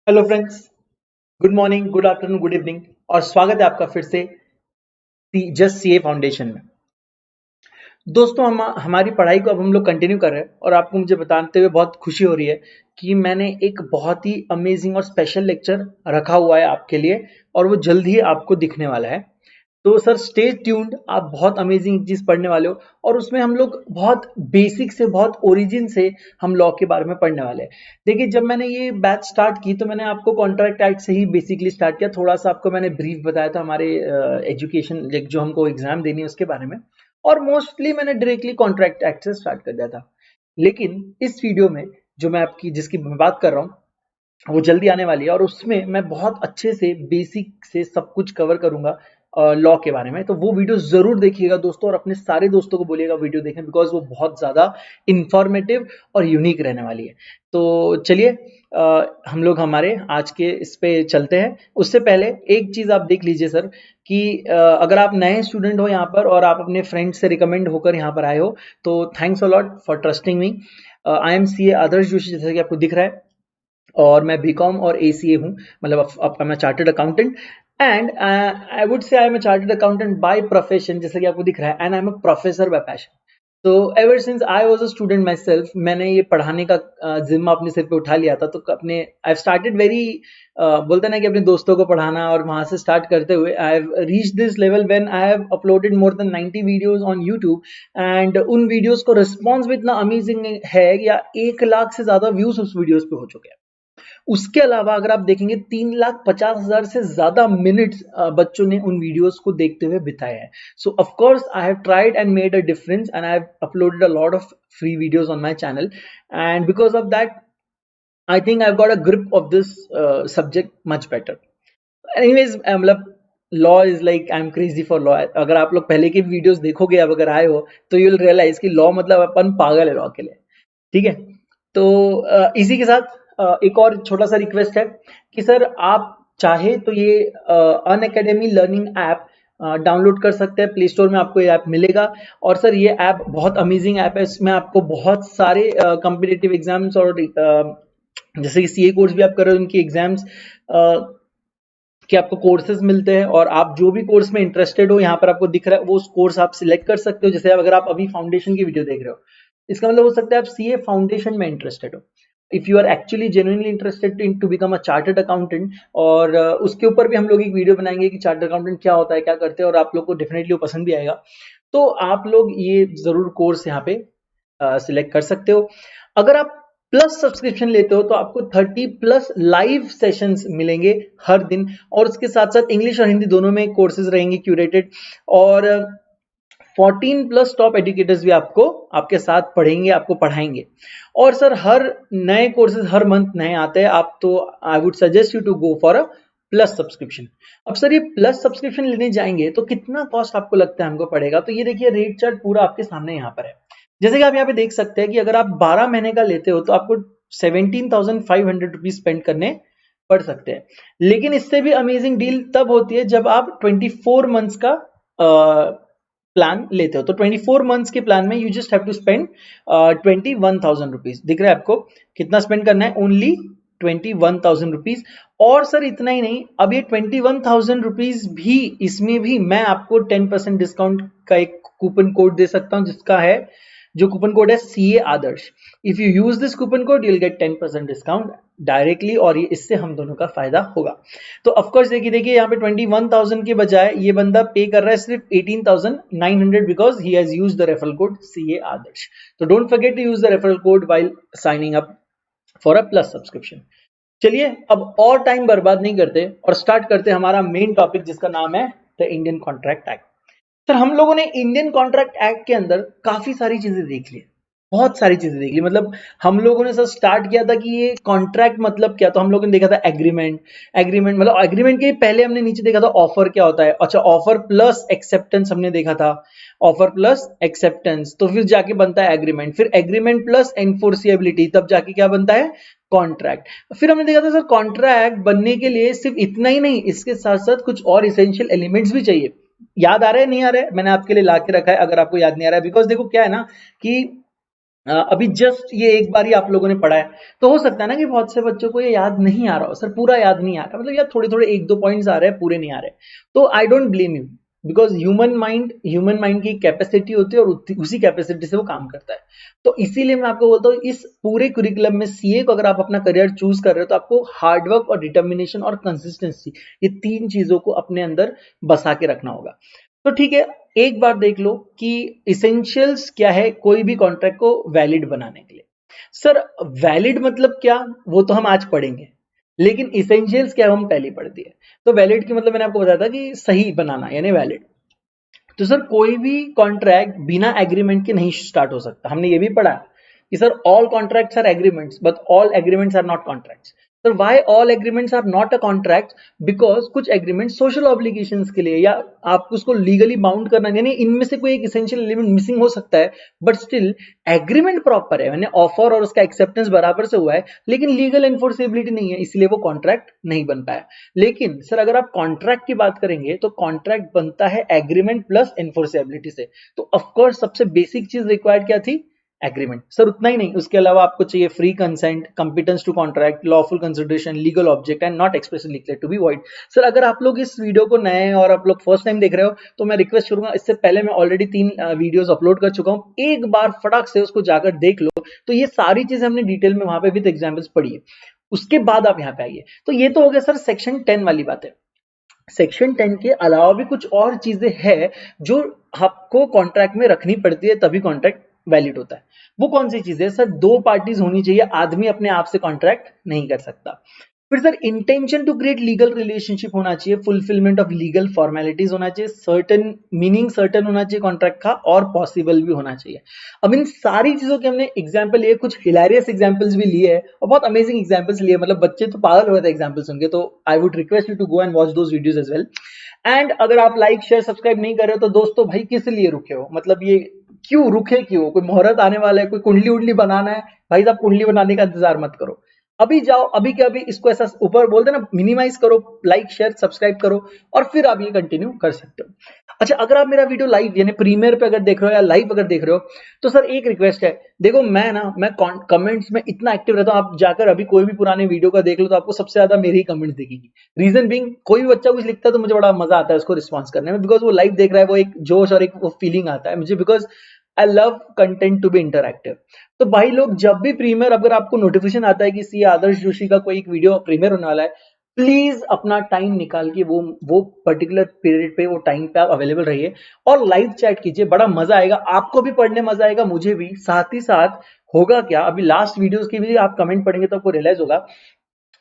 Hello friends. Good morning, good afternoon, good evening और स्वागत है आपका फिर से जस्ट सीए फाउंडेशन में। दोस्तों हमारी पढ़ाई को अब हम लोग कंटिन्यू कर रहे हैं और आपको मुझे बताते हुए बहुत खुशी हो रही है कि मैंने एक बहुत ही अमेजिंग और स्पेशल लेक्चर रखा हुआ है आपके लिए और वो जल्द ही आपको दिखने वाला है। तो सर स्टे ट्यून्ड, आप बहुत अमेजिंग चीज पढ़ने वाले हो और उसमें हम लोग बहुत बेसिक से बहुत ओरिजिन से हम लॉ के बारे में पढ़ने वाले हैं। देखिए, जब मैंने ये बैच स्टार्ट की तो मैंने आपको कॉन्ट्रैक्ट एक्ट से ही बेसिकली स्टार्ट किया। थोड़ा सा आपको मैंने ब्रीफ बताया था हमारे एजुकेशन जो हमको एग्जाम देनी है उसके बारे में, और मोस्टली मैंने डायरेक्टली कॉन्ट्रैक्ट एक्ट से स्टार्ट कर दिया था। लेकिन इस वीडियो में जो मैं आपकी जिसकी मैं बात कर रहा हूँ वो जल्दी आने वाली है और उसमें मैं बहुत अच्छे से बेसिक से सब कुछ कवर करूंगा लॉ के बारे में। तो वो वीडियो जरूर देखिएगा दोस्तों और अपने सारे दोस्तों को बोलिएगा वीडियो देखें, बिकॉज वो बहुत ज्यादा इंफॉर्मेटिव और यूनिक रहने वाली है। तो चलिए हम लोग हमारे आज के इस पे चलते हैं। उससे पहले एक चीज आप देख लीजिए सर कि अगर आप नए स्टूडेंट हो यहाँ पर और आप अपने फ्रेंड से रिकमेंड होकर यहाँ पर आए हो तो thanks a lot for trusting me. I am C A Adarsh Joshi, जैसा कि आपको दिख रहा है, और मैं बीकॉम और एसीए हूँ, मतलब अब मैं chartered accountant. And I would say I am a chartered accountant by profession, जैसे कि आपको दिख रहा है, and I am a professor by passion. तो ever since I was a student myself, मैंने ये पढ़ाने का जिम्मा अपने सिर पे उठा लिया था। तो अपने आई स्टार्टेड वेरी बोलते हैं ना कि अपने दोस्तों को पढ़ाना, और वहां से स्टार्ट करते हुए I have reach this level when I have uploaded more than 90 videos on YouTube. And उन वीडियोस को रिस्पॉन्स भी इतना अमेजिंग है, या 1 लाख से ज्यादा व्यूज उस वीडियोस पे हो चुके हैं। उसके अलावा अगर आप देखेंगे 3,50,000 से ज्यादा मिनट्स बच्चों ने उन वीडियोस को देखते हुए बिताए हैं। So of course I have tried and made a difference and I have uploaded a lot of free videos on my channel, and because of that I think I got a grip of this subject much better. Anyways मतलब law is like I am crazy for law. अगर आप लोग पहले की videos देखोगे, अब अगर आए हो तो यू विल रियलाइज कि लॉ मतलब अपन पागल है लॉ के लिए। ठीक है। तो इसी के साथ एक और छोटा सा रिक्वेस्ट है कि सर आप चाहे तो ये अन अकेडमी लर्निंग ऐप डाउनलोड कर सकते हैं। प्ले स्टोर में आपको ये ऐप मिलेगा। और सर ये ऐप बहुत अमेजिंग ऐप है, इसमें आपको बहुत सारे कॉम्पिटिटिव एग्जाम्स और जैसे कि सीए कोर्स भी आप कर रहे हो उनकी एग्जाम्स कि आपको कोर्सेज मिलते हैं, और आप जो भी कोर्स में इंटरेस्टेड हो यहाँ पर आपको दिख रहा है वो उस कोर्स आप सिलेक्ट कर सकते हो। जैसे अगर आप अभी फाउंडेशन की वीडियो देख रहे हो, इसका मतलब हो सकता है आप सीए फाउंडेशन में इंटरेस्टेड हो। If you are actually genuinely interested in to become a chartered accountant, और उसके ऊपर भी हम लोग एक वीडियो बनाएंगे कि चार्टर्ड अकाउंटेंट क्या होता है, क्या करते हैं, और आप लोग को डेफिनेटली वो पसंद भी आएगा। तो आप लोग ये जरूर कोर्स यहाँ पे सिलेक्ट कर सकते हो। अगर आप प्लस सब्सक्रिप्शन लेते हो तो आपको 30+ लाइव सेशंस मिलेंगे हर दिन, और उसके साथ साथ इंग्लिश और हिंदी दोनों में कोर्सेज रहेंगे क्यूरेटेड, और 14+ टॉप एजुकेटर्स भी आपको आपके साथ पढ़ेंगे, आपको पढ़ाएंगे। और सर हर नए कोर्सेज हर मंथ नए आते हैं, आप तो I would suggest you to go for a plus subscription. अब सर ये प्लस सब्सक्रिप्शन लेने जाएंगे तो कितना कॉस्ट आपको लगता है हमको पड़ेगा, तो ये देखिए रेट चार्ट पूरा आपके सामने यहाँ पर है। जैसे कि आप यहाँ पे देख सकते हैं कि अगर आप 12 महीने का लेते हो तो आपको 17,500 रुपीज स्पेंड करने पड़ सकते हैं। लेकिन इससे भी अमेजिंग डील तब होती है जब आप 24 मंथ्स का प्लान लेते हो। तो 24 मंथ्स के प्लान में you just have to spend 21,000 rupees. दिख रहा है आपको कितना स्पेंड करना है? Only 21,000 rupees. और सर इतना ही नहीं, अब ये 21,000 रुपीज भी, इसमें भी मैं आपको 10% डिस्काउंट का एक कूपन कोड दे सकता हूं, जिसका है, जो कूपन कोड है CA Adarsh. If you use this coupon code you will get 10% discount directly, और ये इससे हम दोनों का फायदा होगा। तो ऑफकोर्स देखिए देखिए यहाँ पे 21,000 के बजाय ये बंदा पे कर रहा है सिर्फ 18,900, because he has used the referral code CA Adarsh. तो don't forget to use the referral code while signing up for a plus subscription. चलिए अब और टाइम बर्बाद नहीं करते और स्टार्ट करते हमारा मेन टॉपिक, जिसका नाम है the Indian contract act. Sir हम लोगों ने इंडियन कॉन्ट्रैक्ट एक्ट के अंदर काफी सारी चीजें देख ली, बहुत सारी चीजें देख ली। मतलब हम लोगों ने सर स्टार्ट किया था कि ये कॉन्ट्रैक्ट मतलब क्या, तो हम लोगों ने देखा था एग्रीमेंट। एग्रीमेंट मतलब एग्रीमेंट के पहले हमने नीचे देखा था ऑफर क्या होता है। अच्छा, ऑफर प्लस एक्सेप्टेंस हमने देखा था, ऑफर प्लस एक्सेप्टेंस, तो फिर जाके बनता है एग्रीमेंट। फिर एग्रीमेंट प्लस एनफोर्सिएबिलिटी, तब जाके क्या बनता है? कॉन्ट्रैक्ट। फिर हमने देखा था सर कॉन्ट्रैक्ट बनने के लिए सिर्फ इतना ही नहीं, इसके साथ साथ कुछ और इसेंशियल एलिमेंट्स भी चाहिए। याद आ रहा है नहीं आ रहा है? मैंने आपके लिए ला के रखा है अगर आपको याद नहीं आ रहा है। बिकॉज देखो क्या है ना कि अभी जस्ट ये एक बार ही आप लोगों ने पढ़ा है, तो हो सकता है ना कि बहुत से बच्चों को ये याद नहीं आ रहा हो, सर पूरा याद नहीं आ रहा, मतलब यार थोड़े थोड़े एक दो पॉइंट्स आ रहे हैं, पूरे नहीं आ रहे। तो I don't blame you, because human mind की कैपेसिटी होती है और उसी कैपेसिटी से वो काम करता है। तो इसीलिए मैं आपको बोलता हूँ, इस पूरे कुरिकुलम में सीए को अगर आप अपना करियर चूज कर रहे हो, तो आपको हार्डवर्क और डिटर्मिनेशन और कंसिस्टेंसी, ये तीन चीजों को अपने अंदर बसा के रखना होगा। तो ठीक है, एक बार देख लो कि इसेंशियल्स क्या है कोई भी कॉन्ट्रैक्ट को वैलिड बनाने के लिए। सर वैलिड मतलब क्या, वो तो हम आज पढ़ेंगे, लेकिन इसेंशियल्स क्या है हम पहले पढ़ दिए। तो वैलिड की मतलब मैंने आपको बताया था कि सही बनाना, यानी वैलिड। तो सर कोई भी कॉन्ट्रैक्ट बिना एग्रीमेंट के नहीं स्टार्ट हो सकता, हमने ये भी पढ़ा कि sir all contracts are agreements but all agreements are not contracts. Sir why all agreements are not a contract, because कुछ एग्रीमेंट सोशल ऑब्लिगेशंस के लिए, या आप उसको लीगली बाउंड करना, यानी इनमें से कोई एक इसेंशियल एलिमेंट मिसिंग हो सकता है, बट स्टिल एग्रीमेंट प्रॉपर है, मैंने ऑफर और उसका एक्सेप्टेंस बराबर से हुआ है, लेकिन लीगल एनफोर्सेबिलिटी नहीं है, इसलिए वो कॉन्ट्रैक्ट नहीं बन पाया। लेकिन सर अगर आप कॉन्ट्रैक्ट की बात करेंगे तो कॉन्ट्रैक्ट बनता है एग्रीमेंट प्लस एनफोर्सेबिलिटी से। तो ऑफकोर्स सबसे बेसिक चीज रिक्वायर्ड क्या थी, एग्रीमेंट। सर उतना ही नहीं, उसके अलावा आपको चाहिए free consent, competence to contract, lawful consideration, legal object and not expressly declared to be void. Sir अगर आप लोग इस वीडियो को नए हैं और आप लोग फर्स्ट टाइम देख रहे हो, तो मैं रिक्वेस्ट करूंगा, इससे पहले मैं ऑलरेडी 3 वीडियोस अपलोड कर चुका हूं, एक बार फटाक से उसको जाकर देख लो। तो ये सारी चीजें हमने डिटेल में वहां पे विद एग्जांपल्स पढ़ी है, उसके बाद आप यहाँ पे आइए। तो ये तो हो गया सर सेक्शन 10 वाली बात है। सेक्शन 10 के अलावा भी कुछ और चीजें हैं जो आपको कॉन्ट्रैक्ट में रखनी पड़ती है, तभी कॉन्ट्रैक्ट वैलिड होता है। वो कौन सी चीजें सर, दो पार्टीज होनी चाहिए, आदमी अपने आप से कॉन्ट्रैक्ट नहीं कर सकता। फिर sir intention to create legal relationship होना चाहिए, फुलफिलमेंट ऑफ लीगल फॉर्मेलिटीज होना चाहिए, सर्टन मीनिंग सर्टन होना चाहिए कॉन्ट्रैक्ट का, और पॉसिबल भी होना चाहिए। अब इन सारी चीजों के हमने एग्जाम्पल लिए, कुछ हिलेरियस एग्जाम्पल्स भी लिए हैं और बहुत अमेजिंग एग्जाम्पल्स लिए, मतलब बच्चे तो पागल हो गए थे एग्जाम्पल सुन के। तो I would request you to go and watch those videos as well. And अगर आप लाइक शेयर सब्सक्राइब नहीं कर रहे हो, तो दोस्तों भाई किस लिए रुके हो, मतलब ये क्यों रुके, क्यों, कोई मुहूर्त आने वाला है, कोई कुंडली उंडली बनाना है, भाई साहब कुंडली बनाने का इंतजार मत करो, अभी जाओ, अभी के अभी इसको ऐसा ऊपर बोलते ना, मिनिमाइज करो, लाइक शेयर सब्सक्राइब करो, और फिर आप ये कंटिन्यू कर सकते हो। अच्छा, अगर आप मेरा वीडियो लाइव यानी प्रीमियर पे अगर देख रहे हो या लाइव अगर देख रहे हो, तो सर एक रिक्वेस्ट है, देखो मैं कमेंट्स में इतना एक्टिव रहता हूँ, आप जाकर अभी कोई भी पुराने वीडियो का देख लो तो आपको सबसे ज्यादा मेरे ही कमेंट्स दिखेंगी। रीजन बिंग, कोई भी बच्चा कुछ लिखता है तो मुझे बड़ा मजा आता है उसको रिस्पॉन्स करने में, बिकॉज वो लाइव देख रहा है, वो एक जोश और एक वो फीलिंग आता है मुझे, because I love content to be interactive. तो भाई लोग जब भी प्रीमियर, अगर आपको नोटिफिकेशन आता है कि सी आदर्श जोशी का कोई एक वीडियो प्रीमियर होने वाला है, प्लीज अपना टाइम निकाल के वो पर्टिकुलर पीरियड पे, वो टाइम पे आप अवेलेबल रहिए और लाइव चैट कीजिए, बड़ा मजा आएगा, आपको भी पढ़ने मजा आएगा, मुझे भी। साथ ही साथ होगा क्या, अभी लास्ट वीडियोस की भी आप कमेंट पढ़ेंगे तो आपको रियलाइज होगा,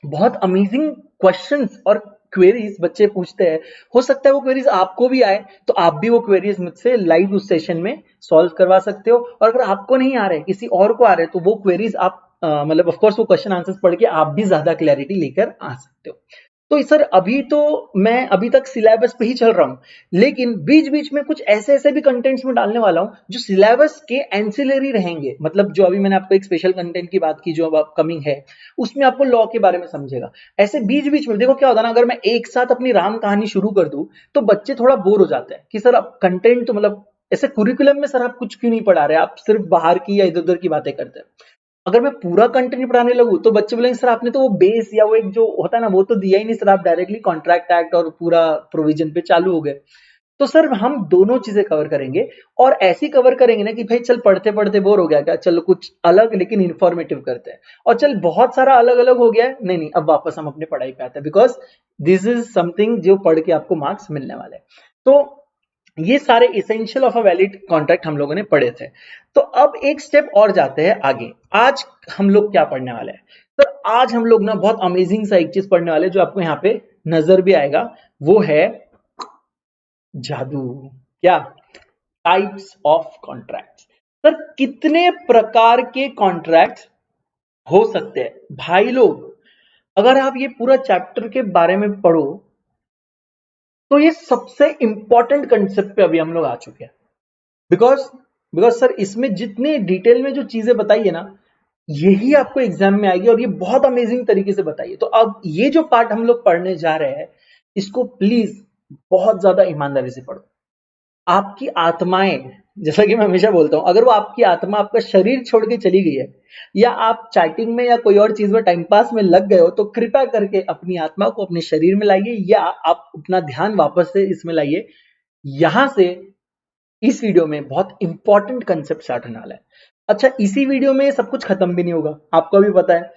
बहुत अमेजिंग क्वेश्चंस और क्वेरीज बच्चे पूछते हैं। हो सकता है वो क्वेरीज आपको भी आए, तो आप भी वो क्वेरीज मुझसे लाइव उस सेशन में सॉल्व करवा सकते हो, और अगर आपको नहीं आ रहे, किसी और को आ रहे, तो वो क्वेरीज आप मतलब ऑफ कोर्स वो क्वेश्चन आंसर्स पढ़ के आप भी ज्यादा क्लैरिटी लेकर आ सकते हो। तो सर अभी तो मैं अभी तक सिलेबस पे ही चल रहा हूँ, लेकिन बीच बीच में कुछ ऐसे ऐसे भी कंटेंट्स में डालने वाला हूँ जो सिलेबस के एंसिलरी रहेंगे, मतलब जो अभी मैंने आपको एक स्पेशल कंटेंट की बात की जो अब अपकमिंग है, उसमें आपको लॉ के बारे में समझेगा। ऐसे बीच बीच में देखो क्या होता है ना, अगर मैं एक साथ अपनी राम कहानी शुरू कर दूं तो बच्चे थोड़ा बोर हो जाते हैं कि सर अब कंटेंट तो मतलब ऐसे कुरिकुलम में सर आप कुछ क्यों नहीं पढ़ा रहे, आप सिर्फ बाहर की या इधर उधर की बातें करते हैं। अगर मैं पूरा कंटेंट पढ़ाने लगूं तो बच्चे बोलेंगे सर आपने तो वो बेस या वो एक जो होता है ना वो तो दिया ही नहीं सर, आप डायरेक्टली कॉन्ट्रैक्ट एक्ट और पूरा प्रोविजन पे चालू हो गए। तो सर हम दोनों चीजें कवर करेंगे, और ऐसी कवर करेंगे ना कि भाई चल पढ़ते पढ़ते बोर हो गया क्या, चलो कुछ अलग लेकिन इंफॉर्मेटिव करते हैं, और चल बहुत सारा अलग अलग हो गया है, नहीं नहीं अब वापस हम अपने पढ़ाई पे आते हैं, बिकॉज दिस इज समथिंग जो पढ़ के आपको मार्क्स मिलने वाले हैं। तो ये सारे essential of a valid contract हम लोगों ने पढ़े थे। तो अब एक स्टेप और जाते हैं आगे, आज हम लोग क्या पढ़ने वाले हैं। तो आज हम लोग ना बहुत अमेजिंग सा एक चीज पढ़ने वाले हैं जो आपको यहाँ पे नजर भी आएगा, वो है जादू। क्या, टाइप्स ऑफ कॉन्ट्रैक्ट्स। सर कितने प्रकार के कॉन्ट्रैक्ट्स हो सकते हैं भाई लोग, अगर आप ये पूरा चैप्टर के बारे में पढ़ो तो ये सबसे इंपॉर्टेंट कंसेप्ट पे अभी हम लोग आ चुके हैं, बिकॉज बिकॉज सर इसमें जितने डिटेल में जो चीजें बताई है ना, यही आपको एग्जाम में आएगी और ये बहुत अमेजिंग तरीके से बताइए। तो अब ये जो पार्ट हम लोग पढ़ने जा रहे हैं, इसको प्लीज बहुत ज्यादा ईमानदारी से पढ़ो, आपकी आत्माएं जैसा कि मैं हमेशा बोलता हूँ, अगर वो आपकी आत्मा आपका शरीर छोड़ के चली गई है या आप चैटिंग में या कोई और चीज में टाइम पास में लग गए हो, तो कृपया करके अपनी आत्मा को अपने शरीर में लाइए या आप अपना ध्यान वापस से इसमें लाइए। यहां से इस वीडियो में बहुत इंपॉर्टेंट कंसेप्ट स्टार्ट होने वाला है। अच्छा, इसी वीडियो में सब कुछ खत्म भी नहीं होगा, आपको भी पता है,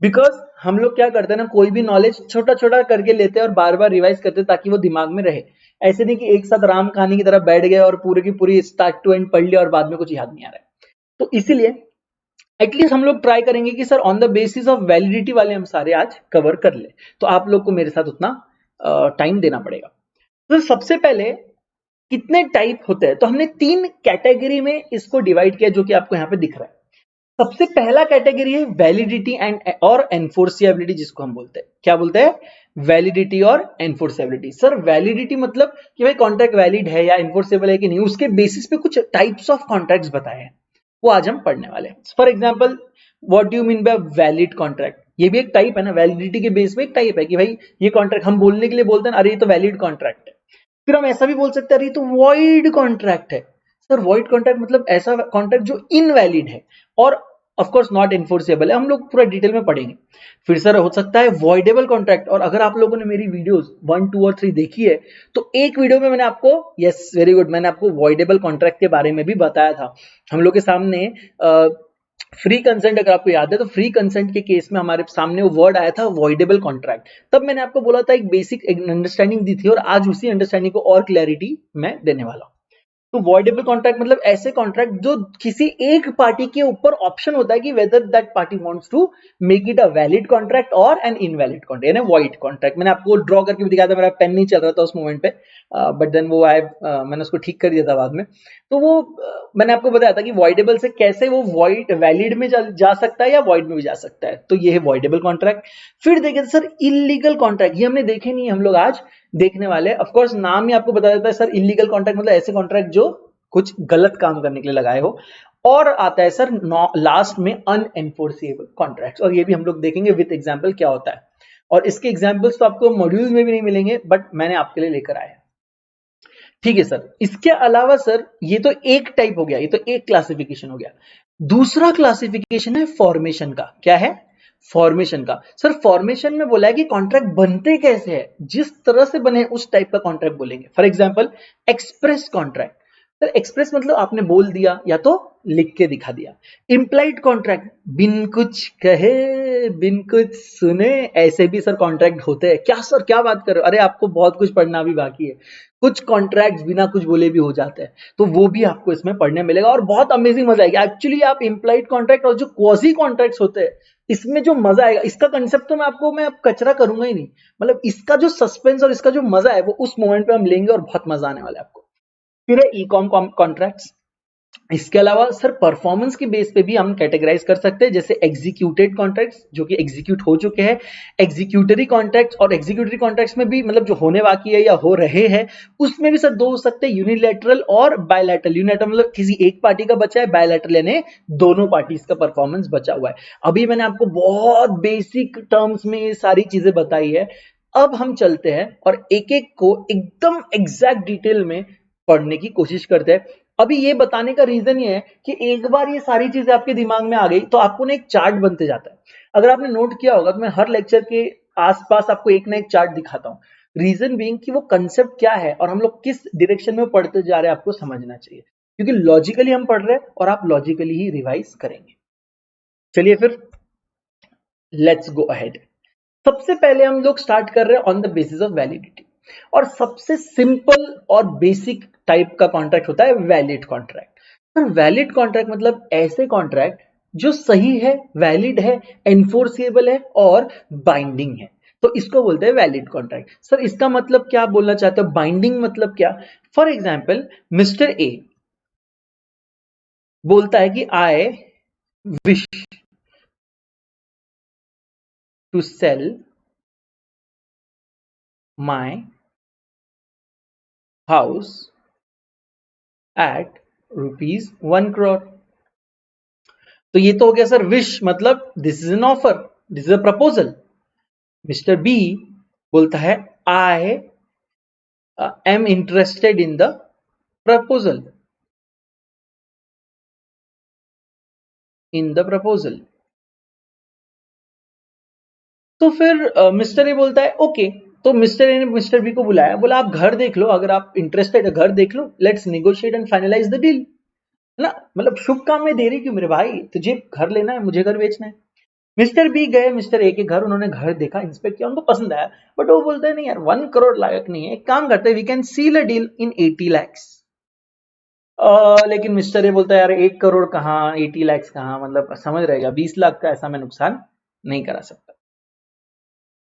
बिकॉज हम लोग क्या करते हैं ना, कोई भी नॉलेज छोटा छोटा करके लेते हैं और बार बार रिवाइज करते हैं ताकि वो दिमाग में रहे। ऐसे नहीं कि एक साथ राम कहानी की तरह बैठ गए और पूरे की पूरी स्टार्ट टू एंड पढ़ लिया और बाद में कुछ याद नहीं आ रहा है। तो इसीलिए एटलीस्ट हम लोग ट्राई करेंगे कि sir on the basis of validity वाले हम सारे आज कवर कर ले। तो आप लोग को मेरे साथ उतना टाइम देना पड़ेगा। तो सबसे पहले कितने टाइप होते हैं, तो हमने 3 कैटेगरी में इसको डिवाइड किया जो कि आपको यहाँ पे दिख रहा है। सबसे पहला कैटेगरी है वैलिडिटी एंड और एनफोर्सिबिलिटी, जिसको हम बोलते हैं, क्या बोलते हैं, वैलिडिटी और एनफोर्सिबिलिटी। सर वैलिडिटी मतलब कि भाई कॉन्ट्रैक्ट वैलिड है या एनफोर्सेबल है कि नहीं, उसके बेसिस पे कुछ टाइप्स ऑफ कॉन्ट्रैक्ट्स बताए हैं, वो आज हम पढ़ने वाले हैं। For example, what do you mean by valid contract, ये भी एक टाइप है ना, वैलिडिटी के बेस पे एक टाइप है कि भाई ये कॉन्ट्रैक्ट, हम बोलने के लिए बोलते हैं अरे ये तो वैलिड कॉन्ट्रैक्ट है। फिर हम ऐसा भी बोल सकते हैं अरे ये तो वॉइड कॉन्ट्रैक्ट है। सर वॉइड कॉन्ट्रैक्ट मतलब ऐसा कॉन्ट्रैक्ट जो इनवैलिड है और ऑफ कोर्स नॉट एनफोर्सेबल है, हम लोग पूरा डिटेल में पढ़ेंगे। फिर सर हो सकता है वॉइडेबल कॉन्ट्रैक्ट, और अगर आप लोगों ने मेरी वीडियोस 1, 2 और 3 देखी है तो एक वीडियो में मैंने आपको, यस वेरी गुड, मैंने आपको वॉइडेबल कॉन्ट्रैक्ट के बारे में भी बताया था। हम लोग के सामने फ्री कंसेंट, अगर आपको याद है तो फ्री कंसेंट के केस में हमारे सामने वो वर्ड आया था वॉइडेबल कॉन्ट्रैक्ट। तब मैंने आपको बोला था एक बेसिक अंडरस्टैंडिंग दी थी और आज उसी अंडरस्टैंडिंग को और क्लैरिटी मैं देने वाला हूं। तो वॉइडेबल कॉन्ट्रैक्ट मतलब ऐसे कॉन्ट्रैक्ट जो किसी एक पार्टी के ऊपर ऑप्शन होता है कि whether that party wants to make it a valid contract और एन इनवैलिड कॉन्ट्रैक्ट, यानी वॉइड कॉन्ट्रैक्ट। मैंने आपको ड्रॉ करके भी दिखाया था, मेरा पेन नहीं चल रहा था उस मोमेंट पे, बट देन वो मैंने उसको ठीक कर दिया था बाद में। तो वो मैंने आपको बताया था कि वॉइडेबल से कैसे वो वॉइड वैलिड में जा सकता है या वॉइड में भी जा सकता है, तो ये है वॉइडेबल कॉन्ट्रैक्ट। फिर देखें सर इलीगल कॉन्ट्रैक्ट, ये हमने देखे नहीं, हम लोग आज देखने वाले। ऑफ कोर्स नाम ही आपको बता देता है सर, इलीगल कॉन्ट्रैक्ट मतलब ऐसे कॉन्ट्रैक्ट जो कुछ गलत काम करने के लिए लगाए हो। और आता है सर लास्ट में अनएनफोर्सेबल कॉन्ट्रैक्ट्स, और ये भी हम लोग देखेंगे विद एग्जांपल क्या होता है। और इसके एग्जांपल्स तो आपको मॉड्यूल में भी नहीं मिलेंगे, बट मैंने आपके लिए लेकर आया। ठीक है सर, इसके अलावा सर ये तो एक टाइप हो गया, ये तो एक क्लासिफिकेशन हो गया। दूसरा क्लासिफिकेशन है फॉर्मेशन का। क्या है, फॉर्मेशन का। सर फॉर्मेशन में बोला है कि कॉन्ट्रैक्ट बनते कैसे हैं, जिस तरह से बने उस टाइप का कॉन्ट्रैक्ट बोलेंगे। For example express contract. Sir express मतलब आपने बोल दिया या तो लिख के दिखा दिया। इम्प्लाइड कॉन्ट्रैक्ट, बिन कुछ कहे बिन कुछ सुने, ऐसे भी सर कॉन्ट्रैक्ट होते हैं क्या सर, क्या बात कर रहे हो, अरे आपको बहुत कुछ पढ़ना भी बाकी है। कुछ कॉन्ट्रैक्ट्स बिना कुछ बोले भी हो जाते हैं, तो वो भी आपको इसमें पढ़ने मिलेगा और बहुत अमेजिंग मजा आएगा। एक्चुअली आप इम्प्लाइड कॉन्ट्रैक्ट और जो क्वाजी कॉन्ट्रैक्ट्स होते हैं, इसमें जो मजा आएगा, इसका कंसेप्ट तो मैं अब कचरा करूंगा ही नहीं, मतलब इसका जो सस्पेंस और इसका जो मजा है वो उस मोमेंट पे हम लेंगे और बहुत मजा आने वाला है आपको। फिर है ई कॉम कॉन्ट्रैक्ट्स। इसके अलावा सर परफॉर्मेंस के बेस पे भी हम कैटेगराइज कर सकते हैं, जैसे एग्जीक्यूटेड कॉन्ट्रैक्ट्स जो कि एग्जीक्यूट हो चुके हैं, एग्जीक्यूटरी कॉन्ट्रैक्ट्स, और एग्जीक्यूटरी कॉन्ट्रैक्ट्स में भी मतलब जो होने बाकी है या हो रहे हैं, उसमें भी सर दो हो सकते हैं, यूनिलैटरल और बायलैटरल। यूनिलैटरल मतलब किसी एक पार्टी का बचा है, बायलैटरल यानी दोनों पार्टीज का परफॉर्मेंस बचा हुआ है। अभी मैंने आपको बहुत बेसिक टर्म्स में ये सारी चीजें बताई है। अब हम चलते हैं और एक एक को एकदम एग्जैक्ट डिटेल में पढ़ने की कोशिश करते हैं। अभी ये बताने का रीजन ये है कि एक बार ये सारी चीजें आपके दिमाग में आ गई तो आपको ना एक चार्ट बनते जाता है। अगर आपने नोट किया होगा तो मैं हर लेक्चर के आसपास आपको एक ना एक चार्ट दिखाता हूँ। रीजन बीइंग कि वो कंसेप्ट क्या है और हम लोग किस डायरेक्शन में पढ़ते जा रहे हैं, आपको समझना चाहिए, क्योंकि लॉजिकली हम पढ़ रहे हैं और आप लॉजिकली ही रिवाइज करेंगे। चलिए फिर लेट्स गो अहेड। सबसे पहले हम लोग स्टार्ट कर रहे हैं on the basis of validity, और सबसे सिंपल और बेसिक टाइप का कॉन्ट्रैक्ट होता है valid contract. Sir valid contract मतलब ऐसे कॉन्ट्रैक्ट जो सही है, वैलिड है, एनफोर्सेबल है और बाइंडिंग है, तो इसको बोलते हैं वैलिड कॉन्ट्रैक्ट। सर इसका मतलब क्या बोलना चाहते हो, बाइंडिंग मतलब क्या। फॉर एग्जाम्पल मिस्टर ए बोलता है कि I wish to sell my house at ₹1 crore। तो ये तो हो गया सर विश, मतलब this is an offer, this is a proposal. Mister B बोलता है I am interested in the proposal. In the proposal. तो फिर मिस्टर ए बोलता है ओके। तो मिस्टर ए ने मिस्टर बी को बुलाया, बोला आप घर देख लो, अगर आप इंटरेस्टेड है घर देख लो, let's negotiate and finalise the deal. है ना, मतलब शुभ काम में देरी क्यों मेरे भाई, तुझे घर लेना है, मुझे घर बेचना है। मिस्टर बी गए मिस्टर ए के घर, उन्होंने घर देखा, इंस्पेक्ट किया, उनको पसंद आया, बट वो बोलते हैं नहीं यार 1 करोड़ लायक नहीं है, एक काम करते हैं we can seal a deal in 80 lakhs। लेकिन मिस्टर ए बोलता है यार 1 करोड़ कहाँ, 80 lakhs कहाँ, मतलब समझ रहेगा 20 लाख का ऐसा मैं नुकसान नहीं करा सकता।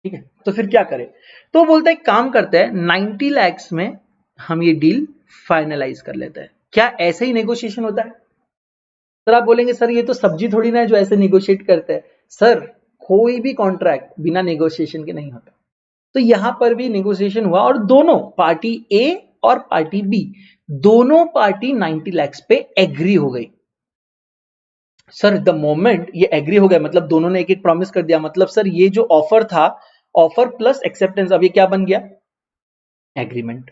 ठीक है, तो फिर क्या करें? तो बोलता है काम करते हैं 90 lakhs में हम ये डील फाइनलाइज कर लेते हैं। क्या ऐसे ही नेगोशिएशन होता है? सर आप बोलेंगे सर ये तो सब्जी थोड़ी ना है जो ऐसे नेगोशिएट करते हैं। सर कोई भी कॉन्ट्रैक्ट बिना नेगोशिएशन के नहीं होता। तो यहां पर भी नेगोशिएशन हुआ और दोनों पार्टी ए और पार्टी बी, दोनों पार्टी 90 lakhs पे एग्री हो गई। सर द मोमेंट ये एग्री हो गया, मतलब दोनों ने एक एक प्रॉमिस कर दिया, मतलब सर ये जो ऑफर था, ऑफर प्लस एक्सेप्टेंस, अब ये क्या बन गया? एग्रीमेंट।